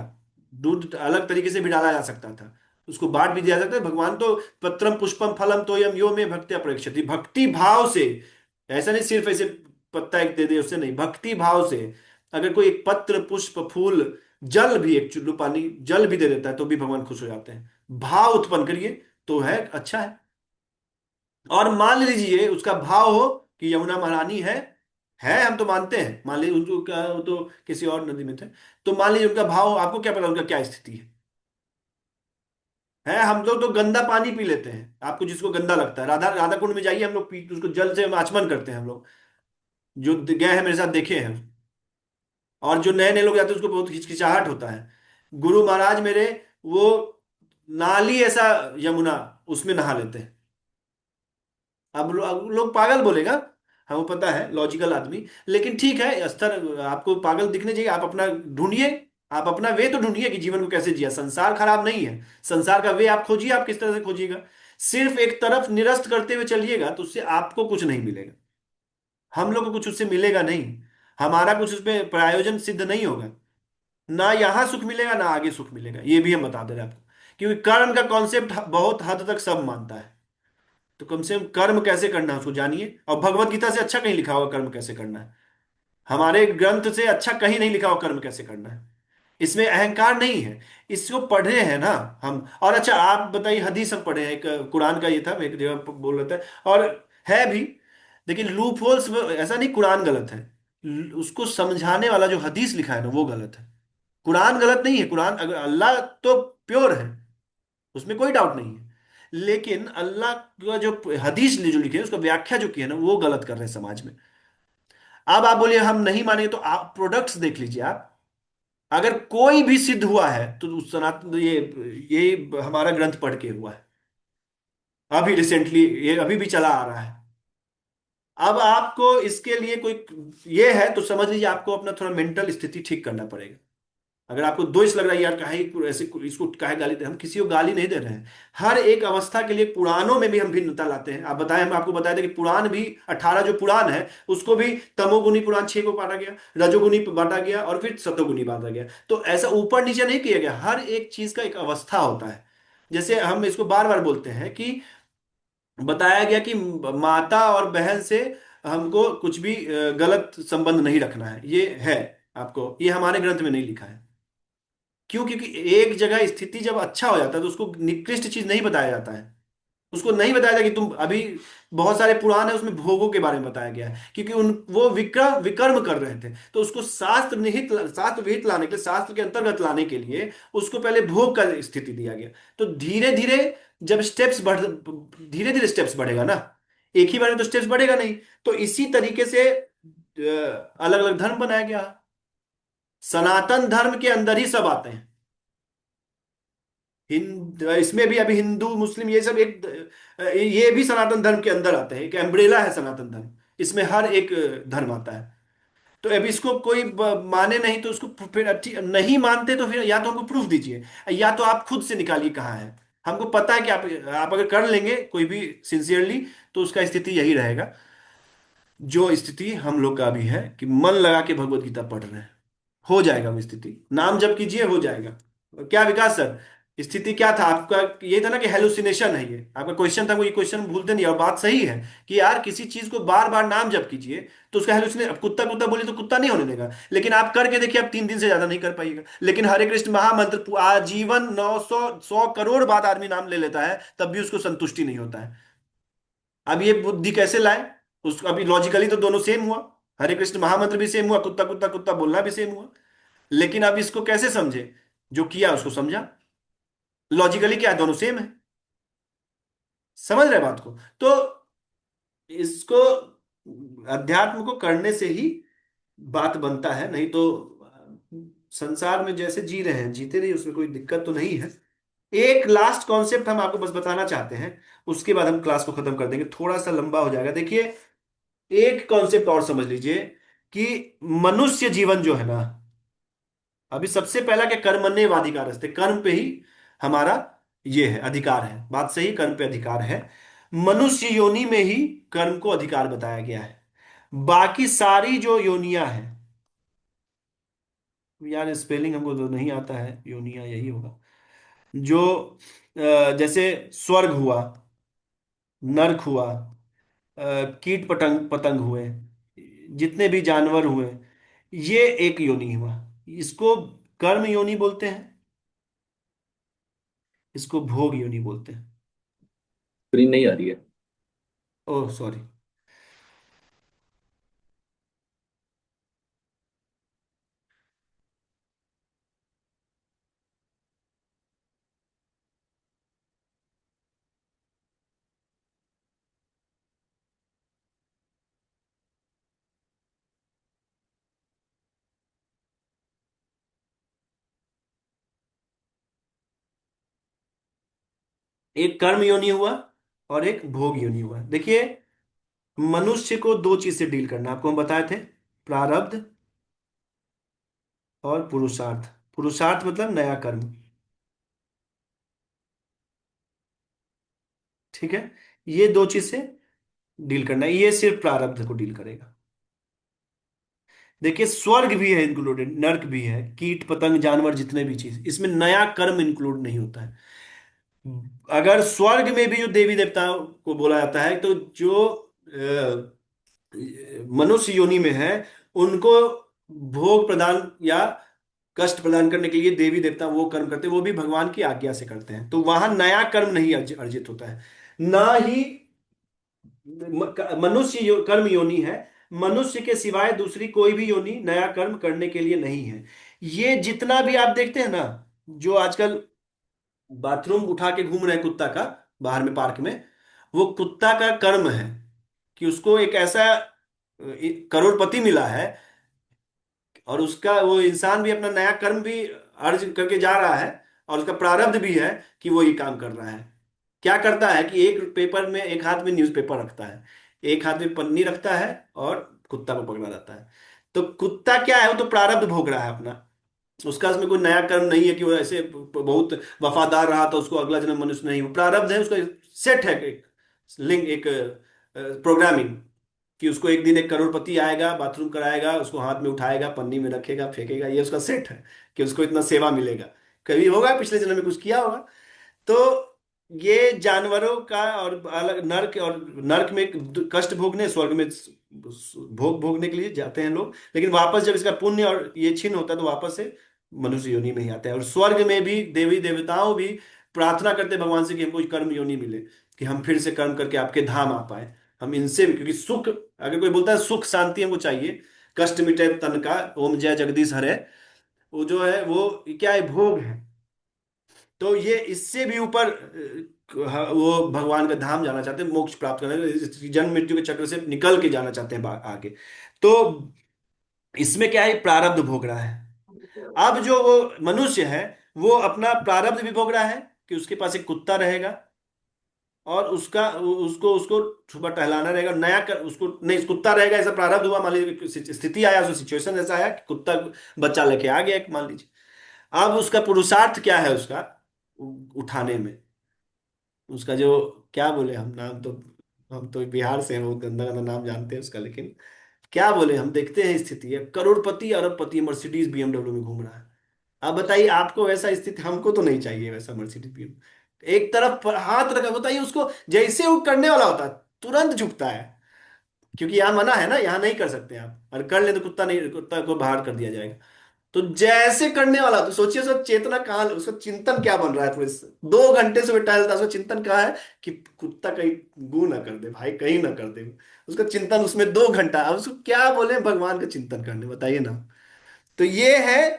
दूध अलग तरीके से भी डाला जा सकता था, उसको बांट भी दिया जा सकता है। भगवान तो पत्रम पुष्पम फलम तोयम यो में भक्ति अपेक्षति, भक्ति भाव से, ऐसा नहीं सिर्फ ऐसे पत्ता एक दे दे उससे नहीं, भक्ति भाव से अगर कोई एक पत्र पुष्प फूल जल भी, एक चुल्लू पानी जल भी दे देता है तो भी भगवान खुश हो जाते हैं। भाव उत्पन्न करिए तो है अच्छा है। और मान लीजिए उसका भाव हो कि यमुना महारानी है, हम तो मानते हैं, मान लीजिए उनका वो तो किसी और नदी में थे, तो मान लीजिए उनका भाव, आपको क्या पता उनका क्या स्थिति है? हम लोग तो गंदा पानी पी लेते हैं, आपको जिसको गंदा लगता है, राधा राधा कुंड में जाइए, हम लोग पी उसको जल से आचमन करते हैं हम लोग, जो गए हैं मेरे साथ देखे हैं। और जो नए नए लोग जाते हैं उसको बहुत हिचकिचाहट होता है। गुरु महाराज मेरे, वो नाली ऐसा यमुना, उसमें नहा लेते हैं। अब लोग पागल बोलेगा, हमको पता है लॉजिकल आदमी, लेकिन ठीक है, स्तर आपको पागल दिखने चाहिए, आप अपना ढूंढिए, आप अपना वे तो ढूंढिए कि जीवन को कैसे जिया। संसार खराब नहीं है, संसार का वे आप खोजिए, आप किस तरह से खोजिएगा। सिर्फ एक तरफ निरस्त करते हुए चलिएगा तो उससे आपको कुछ नहीं मिलेगा, हम लोग को कुछ उससे मिलेगा नहीं, हमारा कुछ उसमें प्रयोजन सिद्ध नहीं होगा। ना यहां सुख मिलेगा ना आगे सुख मिलेगा, ये भी हम बता दे रहे हैं आपको। क्योंकि कर्म का कॉन्सेप्ट बहुत हद तक सब मानता है, तो कम से कम कर्म कैसे करना है उसको जानिए। और भगवत गीता से अच्छा कहीं लिखा हुआ कर्म कैसे करना है, हमारे ग्रंथ से अच्छा कहीं नहीं लिखा हुआ कर्म कैसे करना है। इसमें अहंकार नहीं है, इसको पढ़े हैं ना हम। और अच्छा आप बताइए, हदीस हम पढ़े हैं, एक कुरान का ये था, मैं एक जगह बोल रहा था, और है भी। लेकिन लूप होल्स, ऐसा नहीं कुरान गलत है, उसको समझाने वाला जो हदीस लिखा है ना वो गलत है। कुरान गलत नहीं है, कुरान अगर अल्लाह तो प्योर है, उसमें कोई डाउट नहीं है। लेकिन अल्लाह का जो हदीस जो लिखे है उसका व्याख्या जो की है ना वो गलत कर रहे हैं समाज में। अब आप बोलिए हम नहीं मानेंगे, तो आप प्रोडक्ट्स देख लीजिए आप, अगर कोई भी सिद्ध हुआ है तो उस सनातन ये हमारा ग्रंथ पढ़ के हुआ है। अभी रिसेंटली ये अभी भी चला आ रहा है। अब आपको इसके लिए कोई ये है तो समझ लीजिए आपको अपना थोड़ा मेंटल स्थिति ठीक करना पड़ेगा। अगर आपको दोष लग रहा है यार काहे ऐसे इसको काहे गाली दे, हम किसी को गाली नहीं दे रहे हैं। हर एक अवस्था के लिए पुराणों में भी हम भिन्नता लाते हैं। आप बताएं, हम आपको बताए थे कि पुराण भी 18 जो पुराण है उसको भी तमोगुनी पुराण 6 को बांटा गया, रजोगुनी बांटा गया और फिर सतोगुनी बांटा गया। तो ऐसा ऊपर नीचे नहीं किया गया, हर एक चीज का एक अवस्था होता है। जैसे हम इसको बार बार बोलते हैं कि बताया गया कि माता और बहन से हमको कुछ भी गलत संबंध नहीं रखना है, ये है आपको, ये हमारे ग्रंथ में नहीं लिखा है। क्यों? क्योंकि एक जगह स्थिति जब अच्छा हो जाता है तो उसको निकृष्ट चीज नहीं बताया जाता है। उसको नहीं बताया जाता कि तुम अभी, बहुत सारे पुराण है उसमें भोगों के बारे में बताया गया है, क्योंकि उन वो विक्रम विकर्म कर रहे थे, तो उसको शास्त्र विहित लाने के लिए, शास्त्र के अंतर्गत लाने के लिए उसको पहले भोग का स्थिति दिया गया। तो धीरे धीरे जब स्टेप्स बढ़, धीरे धीरे स्टेप्स बढ़ेगा ना, एक ही बार में तो स्टेप्स बढ़ेगा नहीं। तो इसी तरीके से अलग अलग धर्म बनाया गया। सनातन धर्म के अंदर ही सब आते हैं। इसमें भी अभी हिंदू मुस्लिम ये सब एक, ये भी सनातन धर्म के अंदर आते हैं, एक एम्ब्रेला है सनातन धर्म, इसमें हर एक धर्म आता है। तो अब इसको कोई माने नहीं तो उसको फिर नहीं मानते तो फिर या तो हमको प्रूफ दीजिए, या तो आप खुद से निकालिए कहाँ है। हमको पता है कि आप अगर कर लेंगे कोई भी सिंसियरली, तो उसका स्थिति यही रहेगा जो स्थिति हम लोग का अभी है, कि मन लगा के भगवत गीता पढ़ रहे हैं, हो जाएगा वो स्थिति, नाम जप कीजिए हो जाएगा। क्या विकास सर, स्थिति क्या था आपका? ये था ना कि हेलुसिनेशन है, ये आपका क्वेश्चन था, वो ये क्वेश्चन भूलते नहीं, और बात सही है कि यार किसी चीज को बार बार नाम जप कीजिए तो उसका हेलुसिनेशन, अब कुत्ता कुत्ता बोले तो कुत्ता नहीं होने देगा, लेकिन आप करके देखिए, आप 3 दिन से ज्यादा नहीं कर पाइएगा। लेकिन हरे कृष्ण महामंत्र आजीवन 900 100 करोड़ बार आदमी नाम ले लेता है, तब भी उसको संतुष्टि नहीं होता है। अब ये बुद्धि कैसे लाए? उसको अभी लॉजिकली तो दोनों सेम हुआ, हरे कृष्ण महामंत्र भी सेम हुआ, कुत्ता कुत्ता कुत्ता बोलना भी सेम हुआ, लेकिन अब इसको कैसे समझे? जो किया उसको समझा, लॉजिकली क्या है, दोनों सेम है। समझ रहे बात को? तो इसको, अध्यात्म को करने से ही बात बनता है, नहीं तो संसार में जैसे जी रहे हैं जीते रहिए, उसमें कोई दिक्कत तो नहीं है। एक लास्ट कॉन्सेप्ट हम आपको बस बताना चाहते हैं, उसके बाद हम क्लास को खत्म कर देंगे, थोड़ा सा लंबा हो जाएगा। देखिए, एक कॉन्सेप्ट और समझ लीजिए कि मनुष्य जीवन जो है ना, अभी सबसे पहला क्या, कर्मण्येवाधिकारस्ते, कर्म पे ही हमारा ये है, अधिकार है, बात सही, कर्म पे अधिकार है। मनुष्य योनि में ही कर्म को अधिकार बताया गया है। बाकी सारी जो योनियां हैं, यार स्पेलिंग हमको तो नहीं आता है, योनियां यही होगा जो, जैसे स्वर्ग हुआ, नर्क हुआ, कीट पतंग पतंग हुए, जितने भी जानवर हुए, ये एक योनि हुआ, इसको कर्म योनि बोलते हैं, इसको भोग योनि बोलते हैं। स्क्रीन नहीं आ रही है। Oh sorry. एक कर्म योनि हुआ और एक भोग योनि हुआ। देखिए, मनुष्य को दो चीज से डील करना, आपको हम बताए थे, प्रारब्ध और पुरुषार्थ। पुरुषार्थ मतलब नया कर्म, ठीक है, ये दो चीज से डील करना है, ये सिर्फ प्रारब्ध को डील करेगा। देखिए, स्वर्ग भी है इंक्लूडेड, नर्क भी है, कीट पतंग जानवर जितने भी चीज, इसमें नया कर्म इंक्लूड नहीं होता है। अगर स्वर्ग में भी जो देवी देवताओं को बोला जाता है, तो जो मनुष्य योनि में है, उनको भोग प्रदान या कष्ट प्रदान करने के लिए देवी देवता वो कर्म करते हैं, वो भी भगवान की आज्ञा से करते हैं, तो वहां नया कर्म नहीं अर्जित होता है। ना ही कर्म योनि है, मनुष्य के सिवाय दूसरी कोई भी योनि नया कर्म करने के लिए नहीं है। ये जितना भी आप देखते हैं ना, जो आजकल बाथरूम उठा के घूम रहे हैं कुत्ता का, बाहर में पार्क में, वो कुत्ता का कर्म है कि उसको एक ऐसा करोड़पति मिला है, और उसका वो इंसान भी अपना नया कर्म भी अर्ज करके जा रहा है, और उसका प्रारब्ध भी है कि वो ये काम कर रहा है। क्या करता है कि एक पेपर में, एक हाथ में न्यूज़पेपर रखता है, एक हाथ में पन्नी रखता है, और कुत्ता को पकड़ा रहता है। तो कुत्ता क्या है, वो तो प्रारब्ध भोग रहा है अपना, उसका उसमें कोई नया कर्म नहीं है कि वो ऐसे बहुत वफादार रहा तो उसको अगला जन्म मनुष्य नहीं, वो प्रारब्ध है उसका, सेट है एक लिंक, एक प्रोग्रामिंग, कि उसको एक दिन एक करोड़पति आएगा, बाथरूम कराएगा, उसको हाथ में उठाएगा, पन्नी में रखेगा, फेंकेगा, ये उसका सेट है कि उसको इतना सेवा मिलेगा, कभी होगा पिछले जन्म में कुछ किया होगा। तो ये जानवरों का और अलग नर्क, और नर्क में कष्ट भोगने, स्वर्ग में भोग भोगने के लिए जाते हैं लोग, लेकिन वापस जब इसका पुण्य और ये क्षीण होता है तो वापस से मनुष्य योनि में ही आता है। और स्वर्ग में भी देवी देवताओं भी प्रार्थना करते हैं भगवान से कि हमको कर्म योनि मिले, कि हम फिर से कर्म करके आपके धाम आ पाए। हम इनसे भी, क्योंकि सुख, अगर कोई बोलता है सुख शांति हमको चाहिए, कष्ट मिटे तन का, ओम जय जगदीश हरे, वो जो है वो क्या है, भोग है। तो ये इससे भी ऊपर वो भगवान का धाम जाना चाहते हैं, मोक्ष प्राप्त करना, इस जन्म मृत्यु के चक्र से निकल के जाना चाहते हैं आगे। तो इसमें क्या है, प्रारब्ध भोग रहा है। अब जो वो मनुष्य है, वो अपना प्रारब्ध भी भोग रहा है, कि उसके पास एक कुत्ता रहेगा, और उसका उसको उसको सुबह टहलाना रहेगा, नया कर उसको नहीं, कुत्ता रहेगा, ऐसा प्रारब्ध हुआ, मान लीजिए स्थिति आया, उसको सिचुएशन ऐसा आया कि कुत्ता बच्चा लेके आ गया, मान लीजिए। अब उसका पुरुषार्थ क्या है, उसका उठाने में, उसका जो, क्या बोले हम नाम तो, हम तो बिहार से हैं, बहुत गंदा गंदा नाम जानते हैं उसका, लेकिन क्या बोले, हम देखते हैं स्थिति है, करोड़पति अरबपति मर्सिडीज बीएमडब्ल्यू में घूम रहा है। अब बताइए आपको वैसा स्थिति, हमको तो नहीं चाहिए वैसा मर्सिडीज बीएमडब्ल्यू। एक तरफ हाथ रखा, बताइए उसको जैसे वो करने वाला होता है तुरंत झुकता है, क्योंकि यहाँ मना है ना, यहाँ नहीं कर सकते आप, और कर ले तो कुत्ता नहीं, कुत्ता को बाहर कर दिया जाएगा। तो जैसे करने वाला, तो सोचिए उसका चेतना कहाँ, उसका चिंतन क्या बन रहा है, पूरे 2 घंटे से बैठा रहता है, उसका चिंतन कहाँ है, कि कुत्ता कहीं गू ना कर दे भाई, कहीं ना कर दे। उसका चिंतन उसमें 2 घंटा, अब उसको क्या बोले भगवान का चिंतन करने, बताइए ना। तो ये है,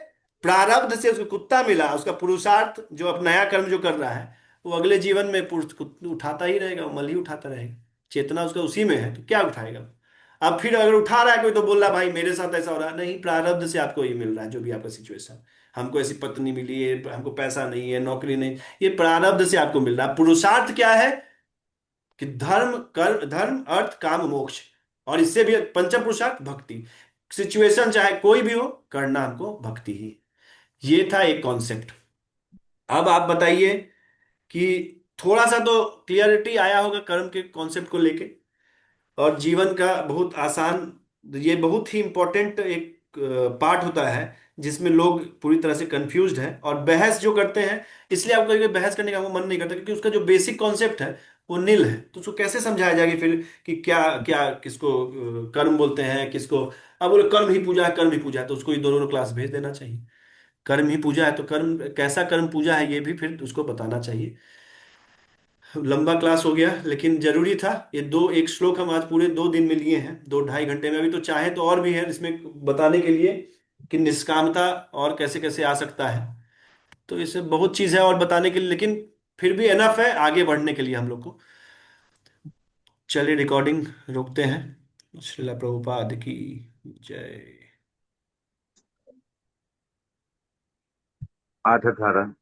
प्रारब्ध से उसको कुत्ता मिला, उसका पुरुषार्थ जो अब नया कर्म जो कर रहा है, वो अगले जीवन में उठाता ही रहेगा, वो मल ही उठाता रहेगा, चेतना उसका उसी में है, तो क्या उठाएगा। अब फिर अगर उठा रहा है कोई, तो बोल रहा है भाई मेरे साथ ऐसा हो रहा है, नहीं, प्रारब्ध से आपको ये मिल रहा है, जो भी आपका सिचुएशन, हमको ऐसी पत्नी मिली है, हमको पैसा नहीं है, नौकरी नहीं, ये प्रारब्ध से आपको मिल रहा है। पुरुषार्थ क्या है, कि धर्म, कर्म, धर्म अर्थ काम मोक्ष, और इससे भी पंचम पुरुषार्थ भक्ति। सिचुएशन चाहे कोई भी हो, करना हमको भक्ति ही। ये था एक कॉन्सेप्ट। अब आप बताइए कि थोड़ा सा तो क्लियरिटी आया होगा कर्म के कॉन्सेप्ट को लेके, और जीवन का बहुत आसान, ये बहुत ही इंपॉर्टेंट एक पार्ट होता है, जिसमें लोग पूरी तरह से कंफ्यूज्ड हैं और बहस जो करते हैं। इसलिए आपको कभी बहस करने का वो मन नहीं करता, क्योंकि उसका जो बेसिक कॉन्सेप्ट है वो नील है, तो उसको कैसे समझाया जाएगा फिर, कि क्या क्या किसको कर्म बोलते हैं, किसको। अब बोले कर्म ही पूजा है, कर्म ही पूजा है, तो उसको ये दोनों क्लास भेज देना चाहिए। कर्म ही पूजा है तो कर्म कैसा कर्म पूजा है, ये भी फिर उसको बताना चाहिए। लंबा क्लास हो गया, लेकिन जरूरी था। ये दो, एक श्लोक हम आज पूरे 2 दिन में लिए हैं, 2 ढाई घंटे में। अभी तो चाहे तो और भी है इसमें बताने के लिए, कि निष्कामता और कैसे कैसे आ सकता है। तो इसे बहुत चीज है और बताने के लिए, लेकिन फिर भी एनफ है आगे बढ़ने के लिए हम लोग को। चलिए रिकॉर्डिंग रोकते हैं। श्रीला प्रभुपाद की जय। 8:18